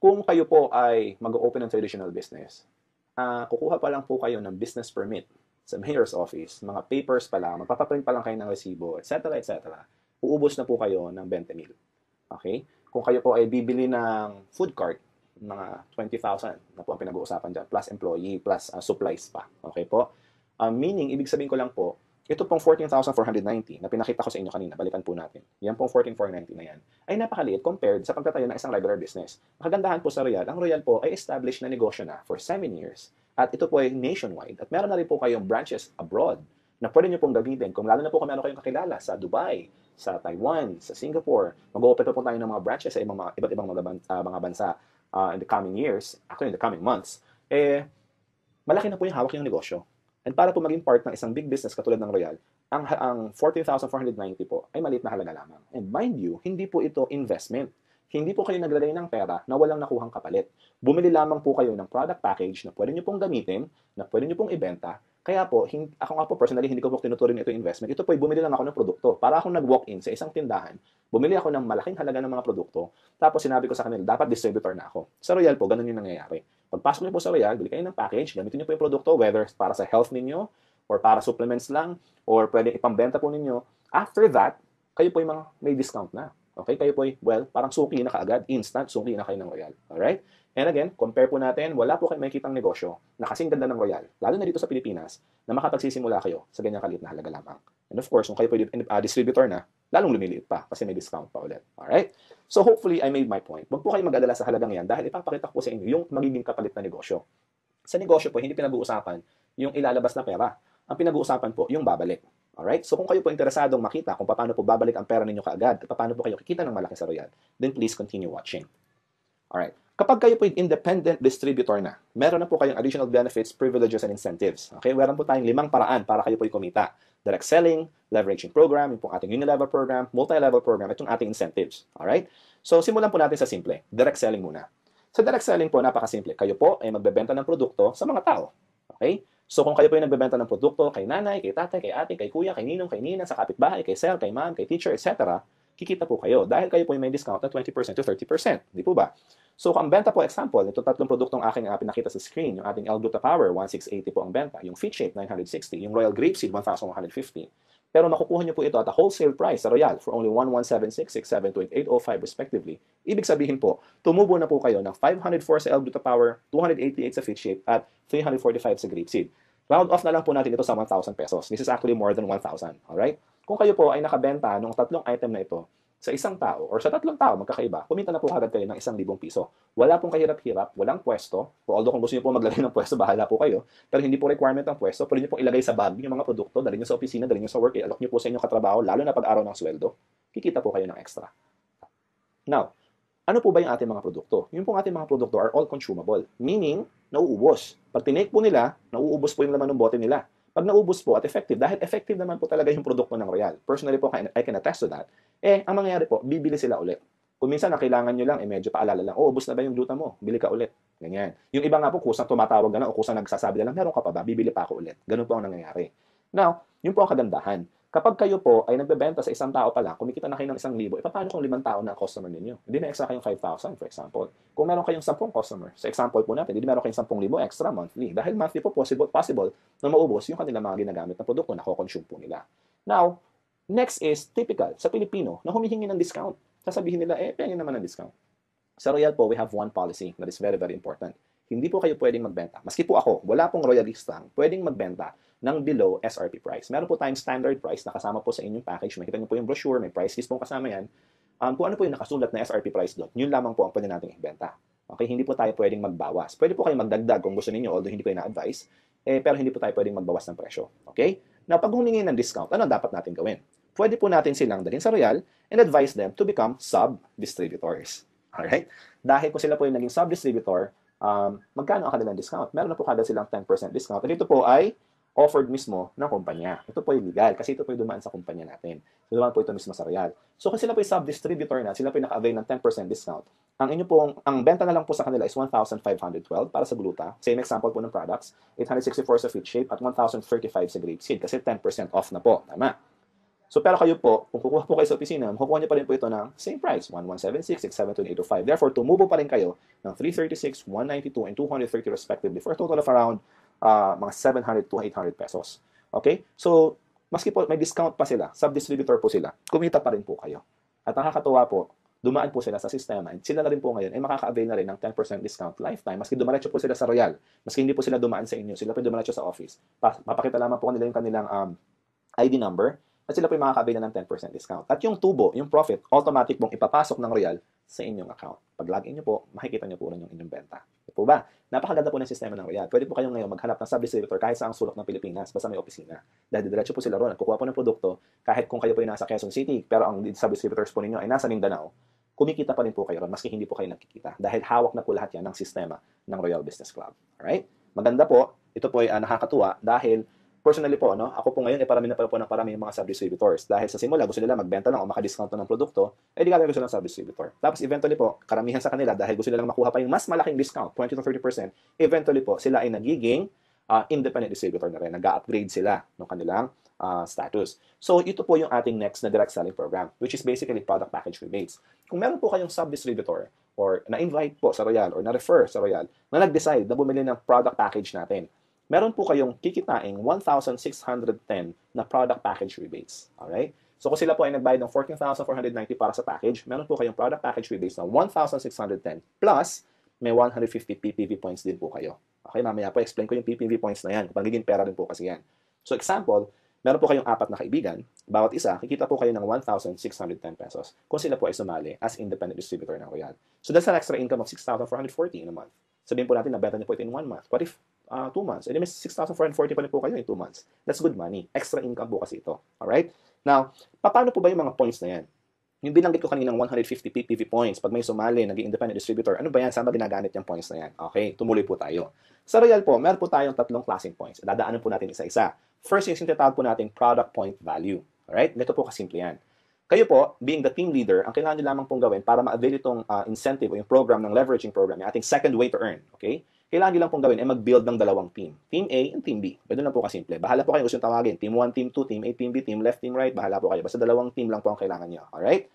Kung kayo po ay mag-open ng traditional business, kukuha pa lang po kayo ng business permit. sa mayor's office, mga papers pa lang, magpapaprint pa lang kayo ng resibo, etc., etc., uubos na po kayo ng 20,000. Okay? Kung kayo po ay bibili ng food cart, mga 20,000 na po ang pinag-uusapan dyan, plus employee, plus supplies pa. Okay po? Meaning, ibig sabihin ko lang po, ito pong 14,490 na pinakita ko sa inyo kanina, balikan po natin. Yan pong 14,490 na yan, ay napakaliit compared sa pagtatayo ng isang library business. Ang kagandahan po sa Royal, ang Royal po ay established na negosyo na for 7 years. At ito po ay nationwide. At meron na rin po kayong branches abroad na pwede nyo pong gamitin. Kung lalo na po kung meron kayong kakilala sa Dubai, sa Taiwan, sa Singapore, mag-open pa po tayo ng mga branches sa iba't ibang mga bansa in the coming years, actually in the coming months, malaki na po yung hawak yung negosyo. And para po maging part ng isang big business katulad ng Royal, ang 14,490 po ay maliit na halaga lamang. And mind you, hindi po ito investment. Hindi po kayo naglagay ng pera na walang nakuhang kapalit. Bumili lamang po kayo ng product package na pwede nyo pong gamitin, na pwede nyo pong ibenta. Kaya po, ako nga po personally, hindi ko po tinuturing ito investment. Ito po ay bumili lang ako ng produkto. Para akong nag-walk-in sa isang tindahan, bumili ako ng malaking halaga ng mga produkto, tapos sinabi ko sa kanila, dapat distributor na ako. Sa Royal po, ganun yung nangyayari. Pagpasok niyo po sa Royal, bili kayo ng package, gamitin niyo po yung produkto, whether para sa health ninyo, or para supplements lang, or pwede ipambenta po ninyo. After that, kayo po yung mga may discount na. Okay? Kayo po, well, parang suki na kaagad, instant, suki na kayo ng Royal. Alright? And again, compare po natin, wala po kayo makikitang negosyo na kasing ganda ng Royal, lalo na dito sa Pilipinas, na makapagsisimula kayo sa ganyang kaliit na halaga lamang. And of course, kung kayo po distributor na, lalong lumiliit pa kasi may discount pa ulit. Alright? So hopefully, I made my point. Huwag po kayo mag-alala sa halagang yan dahil ipapakita ko po sa inyo yung magiging kapalit na negosyo. Sa negosyo po, hindi pinag-uusapan yung ilalabas na pera. Ang pinag-uusapan po, yung babalik. Alright? So kung kayo po interesadong makita kung paano po babalik ang pera ninyo kaagad at paano po kayo kikita ng malaki sa Royal, then please continue watching. Alright? Kapag kayo po independent distributor na, meron na po kayong additional benefits, privileges, and incentives. Okay? Meron po tayong 5 paraan para kayo po kumita. Direct selling, leveraging program, yung pong ating unilevel program, multi-level program, itong ating incentives. Alright? So, simulan po natin sa simple. Direct selling muna. Sa direct selling po, napakasimple. Kayo po ay magbebenta ng produkto sa mga tao. Okay? So, kung kayo po ay nagbebenta ng produkto kay nanay, kay tatay, kay ate, kay kuya, kay ninong, kay ninang, sa kapitbahay, kay sir, kay ma'am, kay teacher, etc., kikita po kayo dahil kayo po ay may discount na 20% to 30%. Di po ba? So, ang benta po, example, ito 3 produktong aking pinakita sa screen. Yung ating L-Gluta Power, 1,680 po ang benta. Yung Fit Shape, 960. Yung Royal Grapeseed, 1,150. Pero makukuha nyo po ito at a wholesale price sa Royal for only 1,176, 672, 805 respectively. Ibig sabihin po, tumubo na po kayo ng 504 sa L-Gluta Power, 288 sa Fit Shape, at 345 sa Grapeseed. Round off na lang po natin ito sa 1,000 pesos. This is actually more than 1,000. Alright? Kung kayo po ay nakabenta ng 3 item na ito sa isang tao or sa 3 tao magkakaiba, kumita na po agad kayo ng 1,000 piso. Wala pong kahirap-hirap, walang pwesto. Although kung gusto niyo po maglagay ng pwesto, bahala po kayo. Pero hindi po requirement ang pwesto. Pwede niyo pong ilagay sa bag yung mga produkto, dalhin niyo sa opisina, dalhin niyo sa work, i-allok niyo po sa inyong katrabaho, lalo na pag araw ng sweldo, kikita po kayo ng extra. Now, ano po ba yung ating mga produkto? Yung pong ating mga produkto are all consumable. Meaning, nauubos. Pag tinake po nila, nauubos po yung laman ng bote nila. Pag naubos po at effective, dahil effective naman po talaga yung produkto ng Royal. Personally po, I can attest to that. Ang mangyayari po, bibili sila ulit. Kung minsan, ang kailangan nyo lang, medyo paalala lang, ubos na ba yung gluta mo? Bili ka ulit. Ganyan. Yung iba nga po, kusang tumatawag na lang o kusang nagsasabi na lang, meron ka pa ba? Bibili pa ako ulit. Ganun po ang nangyayari. Now, yun po ang kagandahan. Kapag kayo po ay nagbebenta sa isang tao pa lang, kumikita na kayo ng 1,000, paano kung 5 tao na customer ninyo? Hindi na extra kayong 5,000, for example. Kung meron kayong 10 customer, sa example po natin, hindi meron kayong 10,000 extra monthly. Dahil monthly po possible na maubos yung kanilang mga ginagamit na produkto na ko-consume po nila. Now, next is typical sa Pilipino na humihingi ng discount. Sasabihin nila, pengin naman ng discount. Sa Royal po, we have one policy that is very, very important. Hindi po kayo pwedeng magbenta. Maski po ako, wala pong royalistang pwedeng magbenta ng below SRP price. Meron po tayong standard price na kasama po sa inyong package. Makita niyo po yung brochure, may price list pong kasama yan. Kung ano po yung nakasulat na SRP price doon, yun lamang po ang pwede nating ibenta. Okay, hindi po tayo pwedeng magbawas. Pwede po kayo magdagdag kung gusto niyo, although hindi ko na-advise, pero hindi po tayo pwedeng magbawas ng presyo. Okay? Now, pag humingi ng discount, ano dapat natin gawin? Pwede po natin silang dalhin sa Royal and advise them to become sub-distributors. Alright? Dahil kung sila po yung naging sub-distributor, magkano ang kanilang discount? Meron na po kada silang 10% discount. At ito po ay offered mismo ng kumpanya. Ito po ay legal kasi ito po ay dumaan sa kumpanya natin. So, dumaan po ito mismo sa Royal. So, kung sila po ay sub-distributor na, sila po ay naka-avail ng 10% discount, ang benta na lang po sa kanila is 1,512 para sa gluta. Same example po ng products, 864 sa Fit Shape at 1,035 sa Grapeseed kasi 10% off na po. Tama. So, pero kayo po, kung kukuha po kayo sa opisina, makukuha niyo pa rin po ito ng same price, 1,176, 672, 805. Therefore, tumubo pa rin kayo ng 336, 192, and 230 respectively for a total of around mga 700 to 800 pesos. Okay? So, maski po may discount pa sila, sub-distributor po sila, kumita pa rin po kayo. At nakakatuwa po, dumaan po sila sa sistema, and sila na rin po ngayon ay makaka-avail na rin ng 10% discount lifetime. Maski dumaretso po sila sa Royal, maski hindi po sila dumaan sa inyo, sila po dumaretso sa office. Papakita lamang po kanila yung kanilang ID number, at sila po yung makaka-avail na ng 10% discount. At yung tubo, yung profit, automatic pong ipapasok ng Royal sa inyong account. Pag login nyo po, makikita nyo po rin yung inyong benta. Ito po ba? Napakaganda po ng sistema ng Royal. Pwede po kayong ngayon maghanap ng sub-distributor kahit sa ang sulok ng Pilipinas, basta may opisina. Dahil diretso po sila ron at kukuha po ng produkto, kahit kung kayo po yung nasa Quezon City, pero ang sub-distributors po ninyo ay nasa Mindanao, kumikita pa rin po kayo ron, maski hindi po kayo nakikita. Dahil hawak na po lahat yan ng sistema ng Royal Business Club. Alright? Maganda po. Ito po ay nakakatuwa dahil personally po, no, ako po ngayon ay parami na po ng parami yung mga sub-distributors. Dahil sa simula, gusto nila magbenta lang o makadiscount ng produkto, eh di gagawin ko silang sub-distributor. Tapos eventually po, karamihan sa kanila, dahil gusto nila makuha pa yung mas malaking discount, 20 to 30%, eventually po, sila ay nagiging independent distributor na rin. Nag-upgrade sila ng kanilang status. So, ito po yung ating next na direct selling program, which is basically product package rebates. Kung meron po kayong sub-distributor or na-invite po sa Royal or na-refer sa Royal na nag-decide na bumili ng product package natin, meron po kayong kikitaing 1,610 na product package rebates. Alright? So kung sila po ay nagbayad ng 14,490 para sa package, meron po kayong product package rebates na 1,610 plus may 150 PPV points din po kayo. Okay, mamaya po explain ko yung PPV points na yan. Pagiging pera din po kasi yan. So example, meron po kayong 4 na kaibigan, bawat isa, kikita po kayo ng 1,610 pesos kung sila po ay sumali as independent distributor ng Royal. So that's an extra income of 6,440 in a month. Sabihin po natin, nabenta niyo po ito in 1 month. What if 2 months? E di may 6,440 pa rin po kayo in 2 months. That's good money. Extra income po kasi ito. Alright? Now, paano po ba yung mga points na yan? Yung binanggit ko kaninang 150 PPV points, pag may sumali, naging independent distributor, ano ba yan? Saan ba ginagamit yung points na yan? Okay, tumuloy po tayo. Sa Royal po, meron po tayong 3 klaseng points. Dadaanan po natin isa-isa. First, yung tinatawag po natin product point value. Alright? Ito po kasimple yan. Kayo po, being the team leader, ang kailangan nyo lamang pong gawin para ma-avail itong incentive o yung program ng leveraging program, yung ating second way to earn. Okay? Kailangan nyo lang pong gawin ay mag-build ng 2 team. Team A and Team B. Pwede lang po kasimple. Bahala po kayo gusto tawagin. Team 1, Team 2, Team A, Team B, Team left, Team right. Bahala po kayo. Basta 2 team lang po ang kailangan nyo. Alright?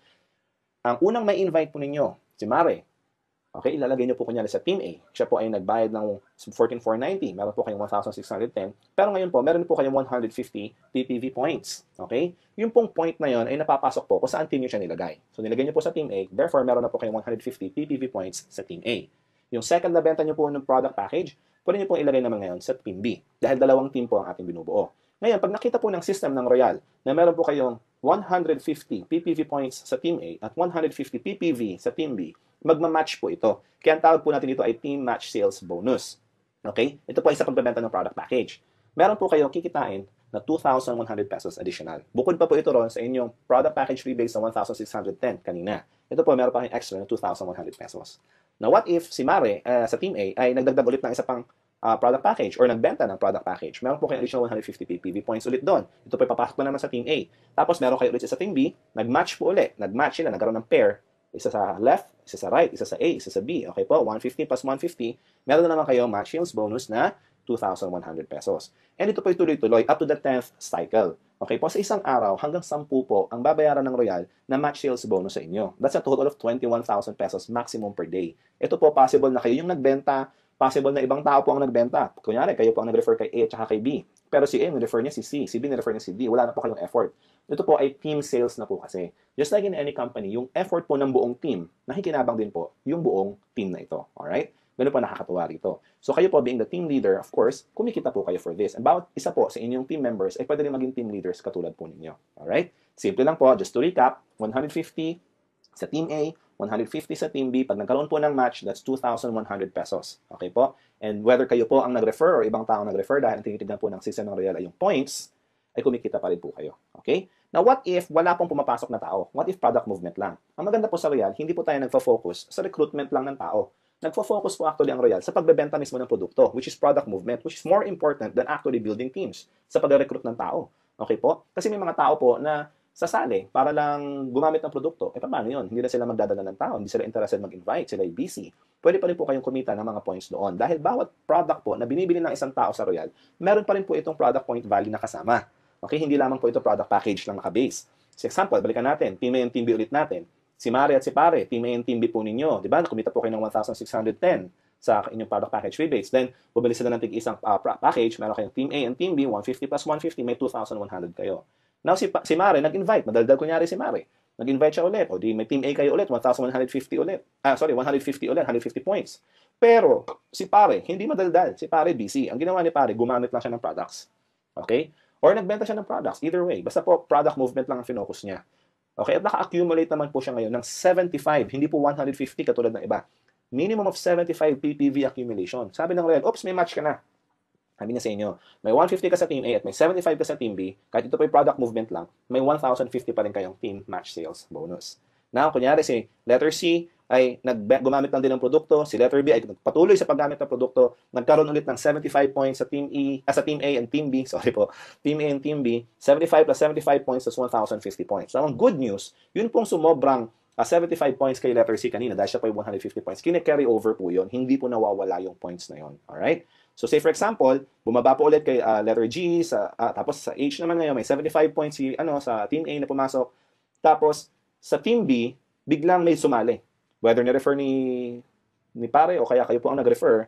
Ang unang may invite po ninyo, si Mare. Okay, ilalagay nyo po kunyari sa Team A. Siya po ay nagbayad ng 14,490. Meron po kayong 1,610. Pero ngayon po, meron po kayong 150 PPV points. Okay? Yung pong point na yon ay napapasok po kung saan team nyo siya nilagay. So, nilagay nyo po sa Team A. Therefore, meron na po kayong 150 PPV points sa Team A. Yung second na benta nyo po ng product package, pwede nyo po ilagay naman ngayon sa Team B. Dahil 2 team po ang ating binubuo. Ngayon, pag nakita po ng system ng Royal na meron po kayong 150 PPV points sa Team A at 150 PPV sa Team B, magmamatch po ito. Kaya ang tawag po natin dito ay Team Match Sales Bonus. Okay? Ito po ay sa pagbebenta ng product package. Meron po kayong kikitain na 2,100 pesos additional. Bukod pa po ito ron sa inyong product package rebates na 1,610 kanina. Ito po, meron pa kayong extra na 2,100 pesos. Now, what if si Mare sa Team A ay nagdagdag ulit ng isa pang product package or nagbenta ng product package? Meron po kayong additional 150 PPV points ulit doon. Ito po ay papasok na naman sa Team A. Tapos meron kayo ulit sa Team B, nag-match po ulit. Nag-match sila, nagkaroon ng pair. Isa sa left, isa sa right, isa sa A, isa sa B. Okay po, 150 plus 150. Meron na naman kayo match sales bonus na 2,100 pesos. And ito po ay tuloy-tuloy up to the 10th cycle. Okay po, sa isang araw, hanggang 10 po ang babayaran ng Royal na match sales bonus sa inyo. That's a total of 21,000 pesos maximum per day. Ito po, possible na kayo yung nagbenta, possible na ibang tao po ang nagbenta. Kunyari, kayo po ang nag-refer kay A at saka kay B. Pero si A, nag-refer niya si C. Si B, nag-refer niya si D. Wala na po kayong effort. Ito po ay team sales na po kasi. Just like in any company, yung effort po ng buong team, nakikinabang din po yung buong team na ito. Alright? Ganun po nakakatuwa rito. So kayo po being the team leader, of course, kumikita po kayo for this. And bawat isa po sa inyong team members ay pwede rin maging team leaders katulad po ninyo. Alright? Simple lang po, just to recap, 150 sa Team A, 150 sa Team B. Pag nagkaroon po ng match, that's 2,100 pesos. Okay po? And whether kayo po ang nag-refer o ibang tao nag-refer dahil ang tinitignan po ng system ng Royal ay yung points, ay kumikita pa rin po kayo. Okay? Now, what if wala pong pumapasok na tao? What if product movement lang? Ang maganda po sa Royal, hindi po tayo nagfo-focus sa recruitment lang ng tao. Nagfo-focus po actually ang Royal sa pagbebenta mismo ng produkto, which is product movement, which is more important than actually building teams sa pag-recruit ng tao. Okay po? Kasi may mga tao po na sasali para lang gumamit ng produkto. Eh, paano yun? Hindi na sila magdadala ng tao, hindi sila interested mag-invite, sila ay busy. Pwede pa rin po kayong kumita ng mga points doon. Dahil bawat product po na binibili ng isang tao sa Royal, meron pa rin po itong product point value na kasama. Okay, hindi lamang po ito product package lang naka-base. For example, balikan natin, Team A and Team B ulit natin. Si Mare at si Pare, Team A and Team B po ninyo. Di ba? Nakumita po kayo ng 1,610. sa inyong product package rebates. Then, bumili sila ng tig-isang package, meron kayong Team A and Team B, 150 plus 150, may 2,100 kayo. Now, si Mare, nag-invite. Madaldal kunyari si Mare. Nag-invite siya ulit. O di, may Team A kayo ulit, 1,150 ulit. 150 ulit, 150 points. Pero, si Pare, hindi madaldal. Si Pare, busy. Ang ginawa ni Pare, gumamit lang siya ng products. Okay? Or nagbenta siya ng products. Either way. Basta po, product movement lang ang finocus niya. Okay, at naka-accumulate naman po siya ngayon ng 75, hindi po 150 katulad ng iba. Minimum of 75 PPV accumulation. Sabi ng Royal, oops, may match ka na. Sabi niya sa inyo, may 150 ka sa Team A at may 75 ka sa Team B, kahit ito po yung product movement lang, may 1,050 pa rin kayong team match sales bonus. Now, kunyari si letter C ay gumamit lang din ng produkto, si letter B ay patuloy sa paggamit ng produkto, nagkaroon ulit ng 75 points sa sa Team A and Team B, sorry po, Team A and Team B, 75 plus 75 points is 1,050 points. So, ang good news, yun pong sumobrang 75 points kay letter C kanina dahil siya po yung 150 points. Kine-carry over po yun, hindi po nawawala yung points na yun. Alright? So, say for example, bumaba po ulit kay letter G, tapos sa H naman ngayon, may 75 points sa Team A na pumasok. Tapos, sa Team B, biglang may sumali. Whether ni-refer ni Pare o kaya kayo po ang nag-refer,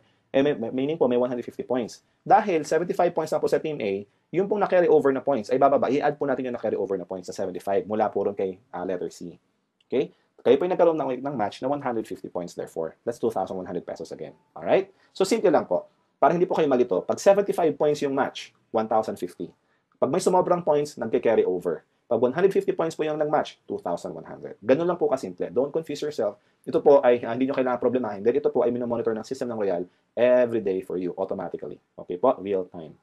meaning po may 150 points. Dahil 75 points na po sa Team A, yung pong na-carry over na points ay bababa. I-add po natin yung na-carry over na points sa 75 mula po ron kay letter C. Okay? Kayo po yung nagkaroon ng match na 150 points therefore. That's 2,100 pesos again. Alright? So, simple lang po. Para hindi po kayo malito, pag 75 points yung match, 1,050. Pag may sumobrang points, nagke-carry over. Pag 150 points po yung nag-match, 2,100. Ganun lang po kasimple. Don't confuse yourself. Ito po ay hindi nyo kailangan problemahin. Dahil ito po ay minomonitor ng system ng Royal every day for you, automatically. Okay po? Real time.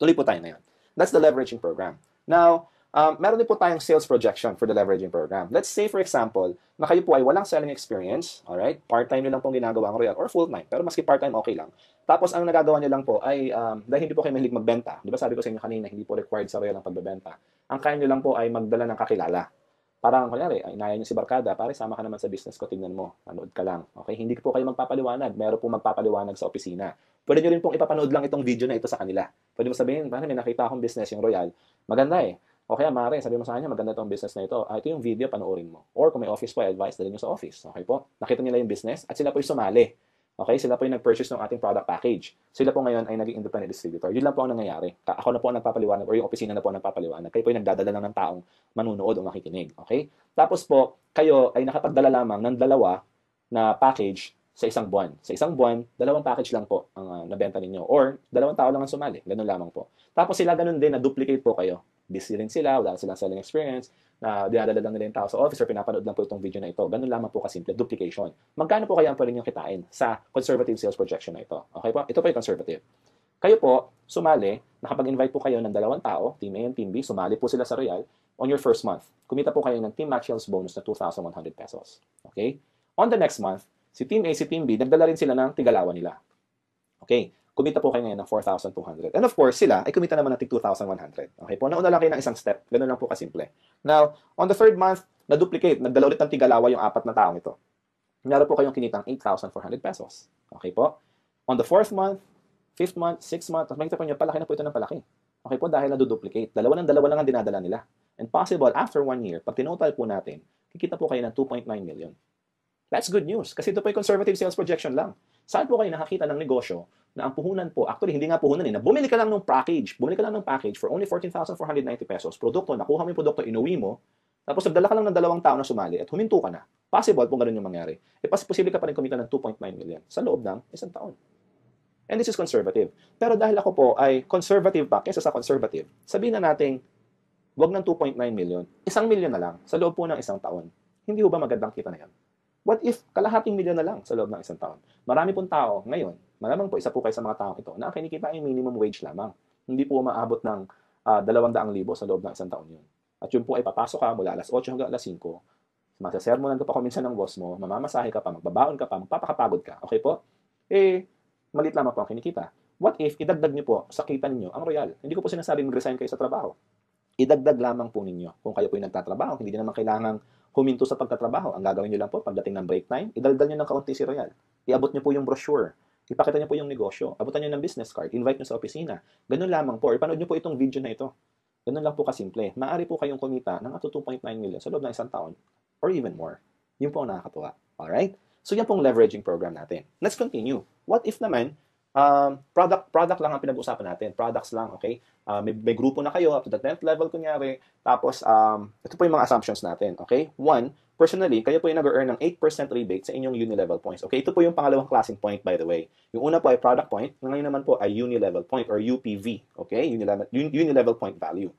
Tuloy po tayo na yun. That's the leveraging program. Now, meron din po tayong sales projection for the leveraging program. Let's say, for example, na kayo po ay walang selling experience, alright? Part-time nyo lang pong ginagawa ng Royal or full-time. Pero maski part-time, okay lang. Tapos, ang nagagawa nyo lang po ay, dahil hindi po kayo mahilig magbenta, di ba sabi ko sa inyo kanina, hindi po required sa Royal ang pagbebenta. Ang kaya nyo lang po ay magdala ng kakilala. Parang, kunyari, inaya nyo si Barkada, pare, sama ka naman sa business ko, tingnan mo, manood ka lang. Okay? Hindi po kayo magpapaliwanag. Meron po magpapaliwanag sa opisina. Pwede nyo rin pong ipapanood lang itong video na ito sa kanila. Pwede mo sabihin, parang may nakita akong business yung Royal. Maganda eh. O kaya, Mare, sabi mo sa kanya, maganda itong business na ito. Ito yung video, panoorin mo. Or kung may office po, advice, dalhin nyo sa office. Okay po? Nakita nila yung business at sila po yung sumali. Okay? Sila po yung nag-purchase ng ating product package. Sila po ngayon ay naging independent distributor. Yun lang po ang nangyayari. Ako na po ang nagpapaliwanag or yung opisina na po ang nagpapaliwanag. Kayo po yung nagdadala lang ng taong manunood o makikinig. Okay? Tapos po, kayo ay nakapagdala lamang ng dalawa na package sa isang buwan. Sa isang buwan, dalawang package lang po ang nabenta ninyo. Or, dalawang tao lang ang sumali. Ganun lamang po. Tapos sila ganun din, na-duplicate po kayo. Busy rin sila, wala silang selling experience, na dinadala lang nila yung tao sa office or pinapanood lang po itong video na ito. Ganun lamang po kasimple, duplication. Magkano po kaya ang pwede nyo kitain sa conservative sales projection na ito? Okay po? Ito po yung conservative. Kayo po, sumali, nakapag-invite po kayo ng dalawang tao, Team A and Team B, sumali po sila sa Royal on your first month. Kumita po kayo ng Team Match Sales bonus na 2,100 pesos. Okay? On the next month, si Team A, si Team B, nagdala rin sila ng tigalawan nila. Okay? Kumita po kayo ngayon ng 4,200. And of course, sila ay kumita naman ng 2,100. Okay po? Nauna lang kayo ng isang step. Ganun lang po kasimple. Now, on the third month, na-duplicate. Nagdala ulit ng tigalawa yung apat na taong ito. Meron po kayong kinitang 8,400 pesos. Okay po? On the fourth month, fifth month, sixth month, makikita po nyo, palaki na po ito ng palaki. Okay po? Dahil na-duplicate. Dalawa lang ang dinadala nila. And possible, after 1 year, pag tinotal po natin, kikita po kayo ng 2.9 million. That's good news. Kasi ito po yung conservative sales projection lang. Saan po kayo nakakita ng negosyo na ang puhunan po, actually hindi nga puhunan na bumili ka lang ng package for only 14,490 pesos, produkto, nakuha mo yung produkto, inuwi mo, tapos nagdala ka lang ng dalawang tao na sumali at huminto ka na. Possible kung ganun yung mangyari. Posible ka pa rin kumita ng 2.9 million sa loob ng isang taon. And this is conservative. Pero dahil ako po ay conservative pa kaysa sa conservative, sabihin na natin, wag ng 2.9 million, 1 million na lang sa loob po ng isang taon. Hindi ho ba magandang kita na yan? What if kalahating milyon na lang sa loob ng isang taon? Marami pong tao ngayon, malamang po isa po kayo sa mga taong ito, na kinikita ay minimum wage lamang. Hindi po umaabot ng 200,000 sa loob ng isang taon yun. At yun po ay papasok ka mula alas 8 hanggang alas 5, masasermonan ka pa kuminsan ng boss mo, mamamasahe ka pa, magbabaon ka pa, magpapakapagod ka. Okay po? Malit lamang po ang kinikita. What if idagdag niyo po sa kita ninyo ang Royal? Hindi ko po sinasabing mag-resign kayo sa trabaho. Idagdag lamang po ninyo. Kung kayo po yung nagtatrabaho, hindi din naman kailangang huminto sa pagtatrabaho. Ang gagawin nyo lang po, pagdating ng break time, idaldal nyo ng kaunti si Royal. Iabot nyo po yung brochure. Ipakita nyo po yung negosyo. Abutan nyo ng business card. Invite nyo sa opisina. Ganun lamang po. Ipanood nyo po itong video na ito. Ganun lang po kasimple. Maaari po kayong kumita ng up to 2.9 million sa loob ng isang taon or even more. Yun po ang nakakatuwa. Alright? So yan pong leveraging program natin. Let's continue. What if naman, product lang ang pinag-usapan natin. Products lang, okay? May grupo na kayo up to the 10th level kunyari. Tapos, ito po yung mga assumptions natin, okay? One, personally, kayo po yung nag-earn ng 8% rebate sa inyong uni-level points. Okay, ito po yung pangalawang klaseng point, by the way. Yung una po ay product point, ngayon naman po ay uni-level point or UPV, okay? Uni-level point value.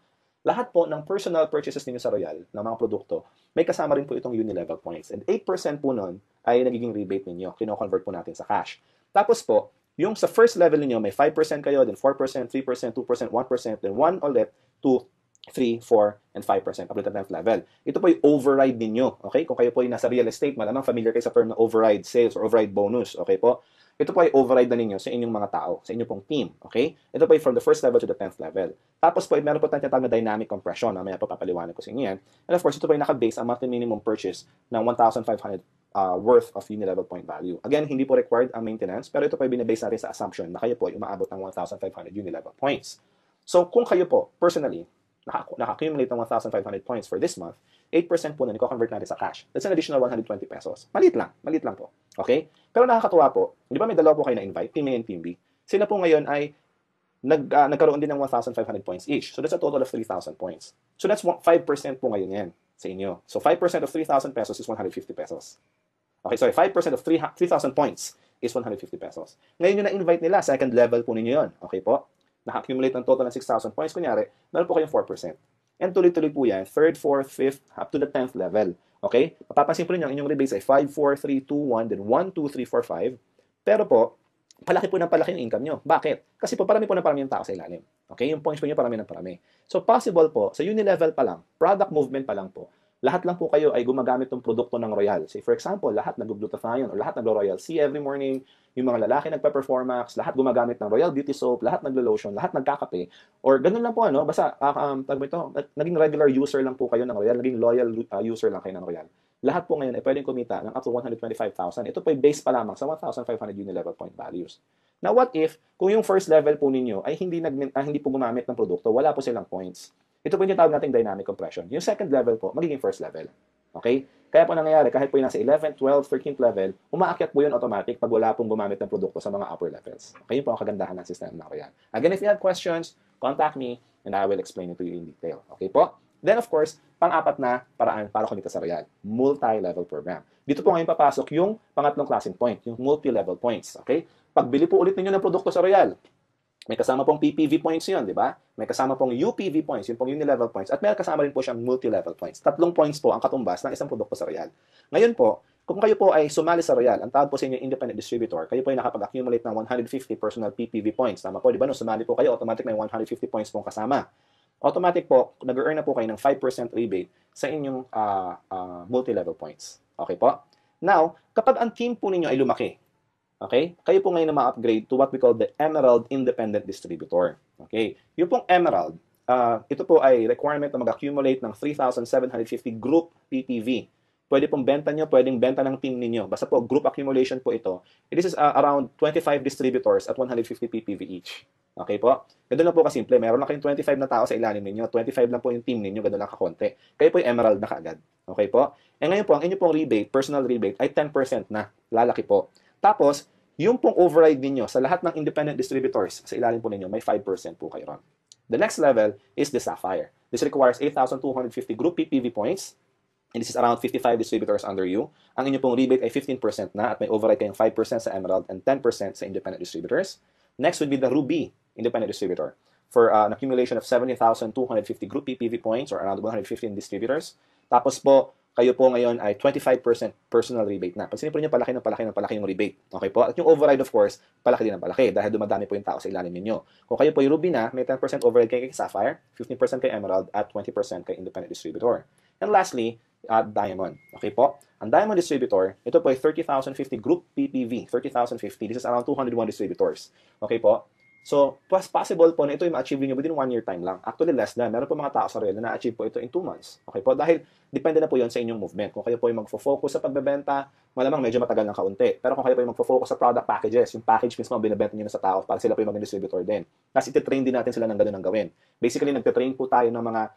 Lahat po ng personal purchases ninyo sa Royal, ng mga produkto, may kasama rin po itong uni-level points. And 8% po nun ay nagiging rebate ninyo. Kino-convert po natin sa cash. Tapos po, yung sa first level niyo may 5% kayo, then 4%, 3%, 2%, 1%, then 1 ulit, 2, 3, 4, and 5% up to the 10th level. Ito po yung override ninyo. Okay? Kung kayo po ay nasa real estate, malamang familiar kayo sa term na override sales or override bonus. Okay po? Ito po ay override na ninyo sa inyong mga tao, sa inyong pong team. Okay? Ito po ay from the first level to the 10th level. Tapos po, meron po tayong tinatawag na dynamic compression. Mamaya po papaliwanag ko sa inyo yan. And of course, ito po ay naka-base ang monthly minimum purchase ng 1,500 worth of uni-level point value. Again, hindi po required ang maintenance, pero ito po ay binabase natin sa assumption na kayo po ay umaabot ng 1,500 uni-level points. So, kung kayo po, personally, naka-accumulate ng 1,500 points for this month, 8% po na niko-convert natin sa cash. That's an additional 120 pesos. Maliit lang po. Okay? Pero nakakatuwa po, di ba may dalawa po kayo na-invite, Team A and Team B? Sila po ngayon ay nagkaroon din ng 1,500 points each. So, that's a total of 3,000 points. So, that's 5% po ngayon yan sa inyo. So, 5% of 3,000 pesos is 150 pesos. Okay, sorry, 5% of 3,000 points is 150 pesos. Ngayon yung na-invite nila, second level po ninyo yun. Okay po? Naka-accumulate ng total ng 6,000 points. Kunyari, meron po kayong 4%. And tuloy-tuloy po yan, 3rd, 4th, 5th, up to the 10th level. Okay? Mapapansin po rin yung inyong rebates ay 5, 4, 3, 2, 1, then 1, 2, 3, 4, 5. Pero po, palaki po ng palaki yung income nyo. Bakit? Kasi po, parami yung tao sa ilalim. Okay? Yung points po nyo, parami. So, possible po, sa uni-level pa lang, product movement pa lang po, lahat lang po kayo ay gumagamit ng produkto ng Royal. Say, for example, lahat nag-glutathione or lahat naglo-Royal C every morning, yung mga lalaki nagpa-Performax, lahat gumagamit ng Royal Beauty Soap, lahat naglo-lotion, lahat nagkakape, or ganun lang po, basta, naging regular user lang po kayo ng Royal, naging loyal user lang kayo ng Royal. Lahat po ngayon ay pwedeng kumita ng up to 125,000. Ito po ay base pa lamang sa 1,500 uni-level point values. Now, what if, kung yung first level po ninyo ay hindi po gumamit ng produkto, wala po silang points? Ito po yung tawag nating dynamic compression. Yung second level po, magiging first level. Okay? Kaya po nangyayari, kahit po yung nasa 11th, 12th, 13th level, umaakyat po yun automatic pag wala pong gumamit ng produkto sa mga upper levels. Okay? Yun po ang kagandahan ng system na Royal. Again, if you have questions, contact me and I will explain it to you in detail. Okay po? Then, of course, pang-apat na paraan para kumita sa Royal, multi-level program. Dito po ngayon papasok yung pangatlong klaseng point, yung multi-level points. Okay? Pagbili po ulit ninyo ng produkto sa Royal, may kasama pong PPV points yun, di ba? May kasama pong UPV points, yun pong uni-level points, at may kasama rin po siyang multi-level points. 3 points po ang katumbas ng isang produkto sa Royal. Ngayon po, kung kayo po ay sumali sa Royal, ang tawag po sa inyo independent distributor, kayo po ay nakapag-accumulate ng 150 personal PPV points. Tama po, di ba? Nung sumali po kayo, automatic may 150 points pong kasama. Automatic po, nag-earn na po kayo ng 5% rebate sa inyong multi-level points. Okay po? Now, kapag ang team po ninyo ay lumaki, okay? Kayo po ngayon na ma-upgrade to what we call the Emerald Independent Distributor. Okay? Yung pong Emerald, ito po ay requirement na mag-accumulate ng 3,750 group PPV. Pwede pong benta nyo, pwedeng benta ng team ninyo. Basta po, group accumulation po ito. This is around 25 distributors at 150 PPV each. Okay po? Ganun lang po kasimple. Meron lang kayong 25 na tao sa ilalim ninyo. 25 lang po yung team ninyo. Ganun lang kakonti. Kayo po yung Emerald na kaagad. Okay po? E ngayon po, ang inyo pong rebate, personal rebate, ay 10% na. Lalaki po. Tapos, yung pong override ninyo sa lahat ng independent distributors sa ilalim po ninyo, may 5% po kayo ron. The next level is the Sapphire. This requires 8,250 group PPV points. And this is around 55 distributors under you. Ang inyo pong rebate ay 15% na at may override kayong 5% sa Emerald and 10% sa independent distributors. Next would be the Ruby independent distributor for an accumulation of 70,250 group PPV points or around 115 distributors. Tapos po, kayo po ngayon ay 25% personal rebate na. Pag sinipin nyo, palaki yung rebate. Okay po? At yung override, of course, palaki din ang palaki dahil dumadami po yung tao sa ilalim ninyo. Kung kayo po yung Ruby na, may 10% override kay Sapphire, 15% kay Emerald, at 20% kay independent distributor. And lastly, Diamond. Okay po? Ang Diamond distributor, ito po ay 30,050 group PPV. 30,050. This is around 201 distributors. Okay po? So, possible po na ito ay ma-achieve niyo within 1 year time lang. Actually, less than. Meron po mga tao sa Royal na na-achieve po ito in 2 months. Okay po? Dahil, depende na po yun sa inyong movement. Kung kayo po ay magfo-focus sa pagbebenta, malamang medyo matagal ng kaunti. Pero kung kayo po ay magfo-focus sa product packages, yung package mismo ang binibenta niyo na sa tao para sila po ay maging distributor din. Kasi ititrain din natin sila ng ganun ang gawin. Basically, nagtitrain po tayo ng mga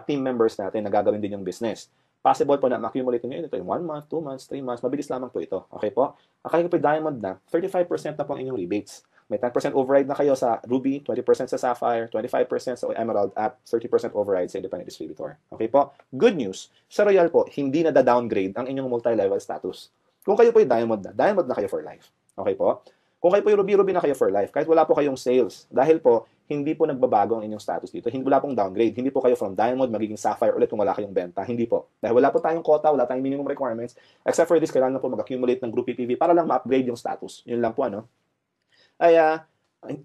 team members natin na gagawin din yung business. Possible po na ma-accumulate nyo ito in 1 month, 2 months, 3 months, mabilis lamang po ito. Okay po? Akala po diamond na, 35% na po ang inyong rebates. May 10% override na kayo sa Ruby, 20% sa Sapphire, 25% sa Emerald, at 30% override sa independent distributor. Okay po? Good news, sa Royal po, hindi na da-downgrade ang inyong multi-level status. Kung kayo po yung diamond na kayo for life. Okay po? Kung kayo po yung ruby na kayo for life, kahit wala po kayong sales, dahil po, hindi po nagbabago ang inyong status dito. Hindi wala pong downgrade. Hindi po kayo from diamond magiging sapphire ulit kung wala kayong benta. Hindi po. Dahil wala po tayong quota, wala tayong minimum requirements. Except for this, kailangan po mag-accumulate ng group PPV para lang ma-upgrade yung status. Yun lang po, ano? Ay,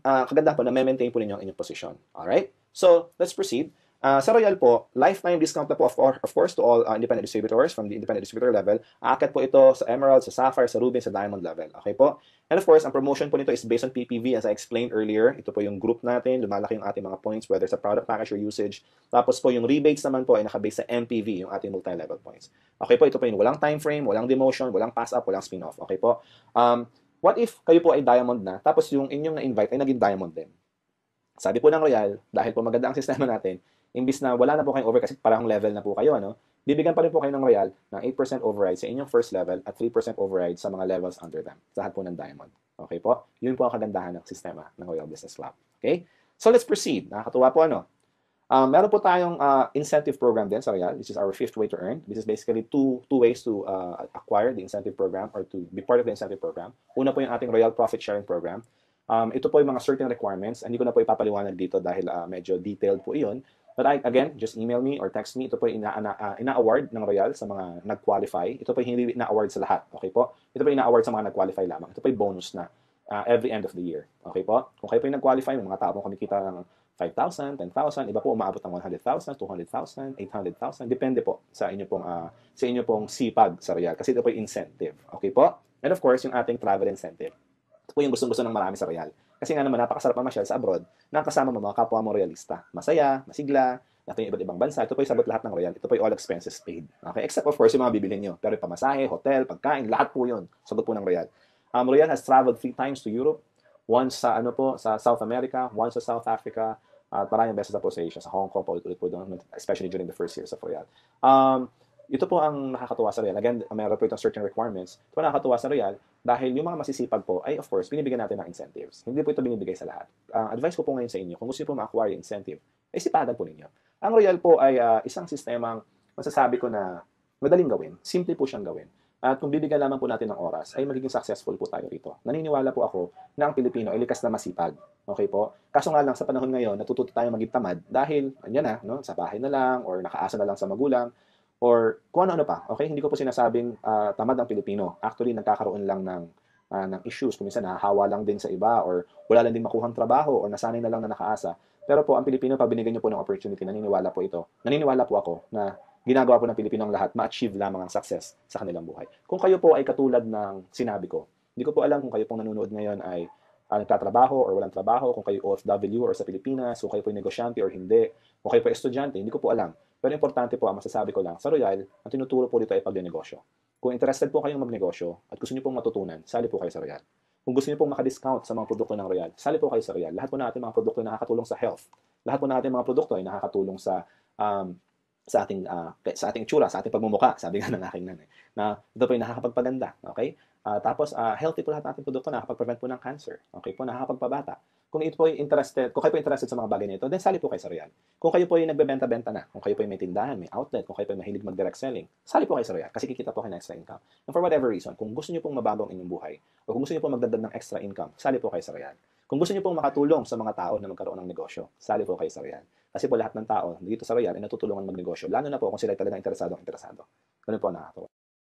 kaganda po na maintain po ninyo ang inyong position. Alright? So, let's proceed. Sa Royal po, lifetime discount na po of course to all independent distributors from the independent distributor level. Aakyat po ito sa Emerald, sa Sapphire, sa Ruby, sa Diamond level. Okay po? And of course, ang promotion po nito is based on PPV as I explained earlier. Ito po yung group natin, lumalaki yung ating mga points whether sa product package or usage. Tapos po yung rebates naman po ay nakabase sa MPV, yung ating multi-level points. Okay po, ito po yung walang time frame, walang demotion, walang pass up, walang spin-off. Okay po? What if kayo po ay diamond na, tapos yung inyong na-invite ay naging diamond din? Sabi po ng Royal, dahil po maganda ang sistema natin, imbis na wala na po kayong over kasi parang level na po kayo, ano? Bibigyan pa rin po kayo ng Royal ng 8% override sa inyong first level at 3% override sa mga levels under them. Sa lahat po ng diamond. Okay po? Yun po ang kagandahan ng sistema ng Royal Business Club. Okay? So let's proceed. Nakakatuwa po, ano? Meron po tayong incentive program din sa Royal. This is our 5th way to earn. This is basically two ways to acquire the incentive program or to be part of the incentive program. Una po yung ating Royal Profit Sharing Program. Ito po yung mga certain requirements. Hindi ko na po ipapaliwanag dito dahil medyo detailed po iyon. But again, just email me or text me. Ito po yung ina-award ng Royal sa mga nag-qualify. Ito po yung hindi ina-award sa lahat. Okay po? Ito po yung ina-award sa mga nag-qualify lamang. Ito po yung bonus na every end of the year. Okay po? Kung kayo po yung nag-qualify, may mga tao pong kumikita ng 5,000, 10,000, iba po umaabot ng 100,000, 200,000, 800,000. Depende po sa inyo pong sipag sa Royal. Kasi ito po yung incentive. Okay po? And of course, yung ating travel incentive. Ito po yung gustong-gusto ng marami sa Royal. Kasi nga naman, napakasarap mamasyal sa abroad na kasama mo mga kapwa mo Royalista. Masaya, masigla, natin yung iba't ibang bansa. Ito po yung sabot lahat ng Royal. Ito po yung all expenses paid. Okay? Except of course yung mga bibilin nyo. Pero yung pamasahe, hotel, pagkain, lahat po yun. Sabot po ng Royal. Royal has traveled 3 times to Europe. Once sa sa South America, once sa South Africa, at maraming beses na po sa Asia, sa Hong Kong, paulit-ulit po doon, especially during the first years of Royal. Ito po ang nakakatuwa sa Royal. Again, meron po itong certain requirements. Ito po nakakatuwa sa Royal dahil yung mga masisipag po ay of course, binibigyan natin ng incentives. Hindi po ito binibigay sa lahat. Advice ko po ngayon sa inyo, kung gusto niyo po ma-acquire yung incentive, ay sipagan po ninyo. Ang Royal po ay isang sistemang masasabi ko na madaling gawin. Simple po siyang gawin. At kung bibigyan lamang po natin ng oras, ay magiging successful po tayo rito. Naniniwala po ako na ang Pilipino ay likas na masipag. Okay po? Kaso nga lang sa panahon ngayon, natututo tayo maging tamad dahil, andyan na, no? Sa bahay na lang, or nakaasa na lang sa magulang, or kung ano-ano pa. Okay? Hindi ko po sinasabing tamad ang Pilipino. Actually, nagkakaroon lang ng issues. Kung minsan, nahahawa lang din sa iba, or wala lang din makuhang trabaho, or nasanay na lang na nakaasa. Pero po, ang Pilipino, pag binigyan nyo po ng opportunity, naniniwala po ito. Naniniwala po ako na ginagawa po ng Pilipino ang lahat, ma-achieve lamang ang success sa kanilang buhay. Kung kayo po ay katulad ng sinabi ko, hindi ko po alam kung kayo pong nanonood ngayon ay nagtatrabaho or walang trabaho, kung kayo OFW or sa Pilipinas, kung kayo po ay negosyante or hindi, kung kayo po ay estudyante, hindi ko po alam. Pero importante po, ang masasabi ko lang, sa Royal, ang tinuturo po dito ay pagnegosyo. Kung interested po kayong magnegosyo at gusto niyo pong matutunan, sali po kayo sa Royal. Kung gusto niyo pong makadiscount sa mga produkto ng Royal, sali po kayo sa Royal. Lahat po ng ating mga produkto ay nakakatulong sa health. Lahat po ng ating mga produkto ay nakakatulong sa ating itsura, sa ating pagmumukha, sabi nga ng aking nanay, na ito po yung nakakapagpaganda, okay? Tapos, healthy po lahat ng ating produkto, nakakapag-prevent po ng cancer, okay po, nakakapagpabata. Kung kayo po ay interested sa mga bagay nito, then sali po kayo sa Royal. Kung kayo po ay nagbebenta-benta na, kung kayo po ay may tindahan, may outlet, kung kayo po ay mahilig mag-direct selling, sali po kayo sa Royal kasi kikita po kayo ng extra income. And for whatever reason, kung gusto niyo pong mabago ang inyong buhay, o kung gusto niyo pong magdagdag ng extra income, sali po kayo sa Royal. Kung gusto niyo pong makatulong sa mga tao na magkaroon ng negosyo, sali po kayo sa Royal. Kasi po lahat ng tao dito sa Royal ay natutulungan magnegosyo, lalo na po kung sila ay talagang interesado. Ganun po nakakatawa.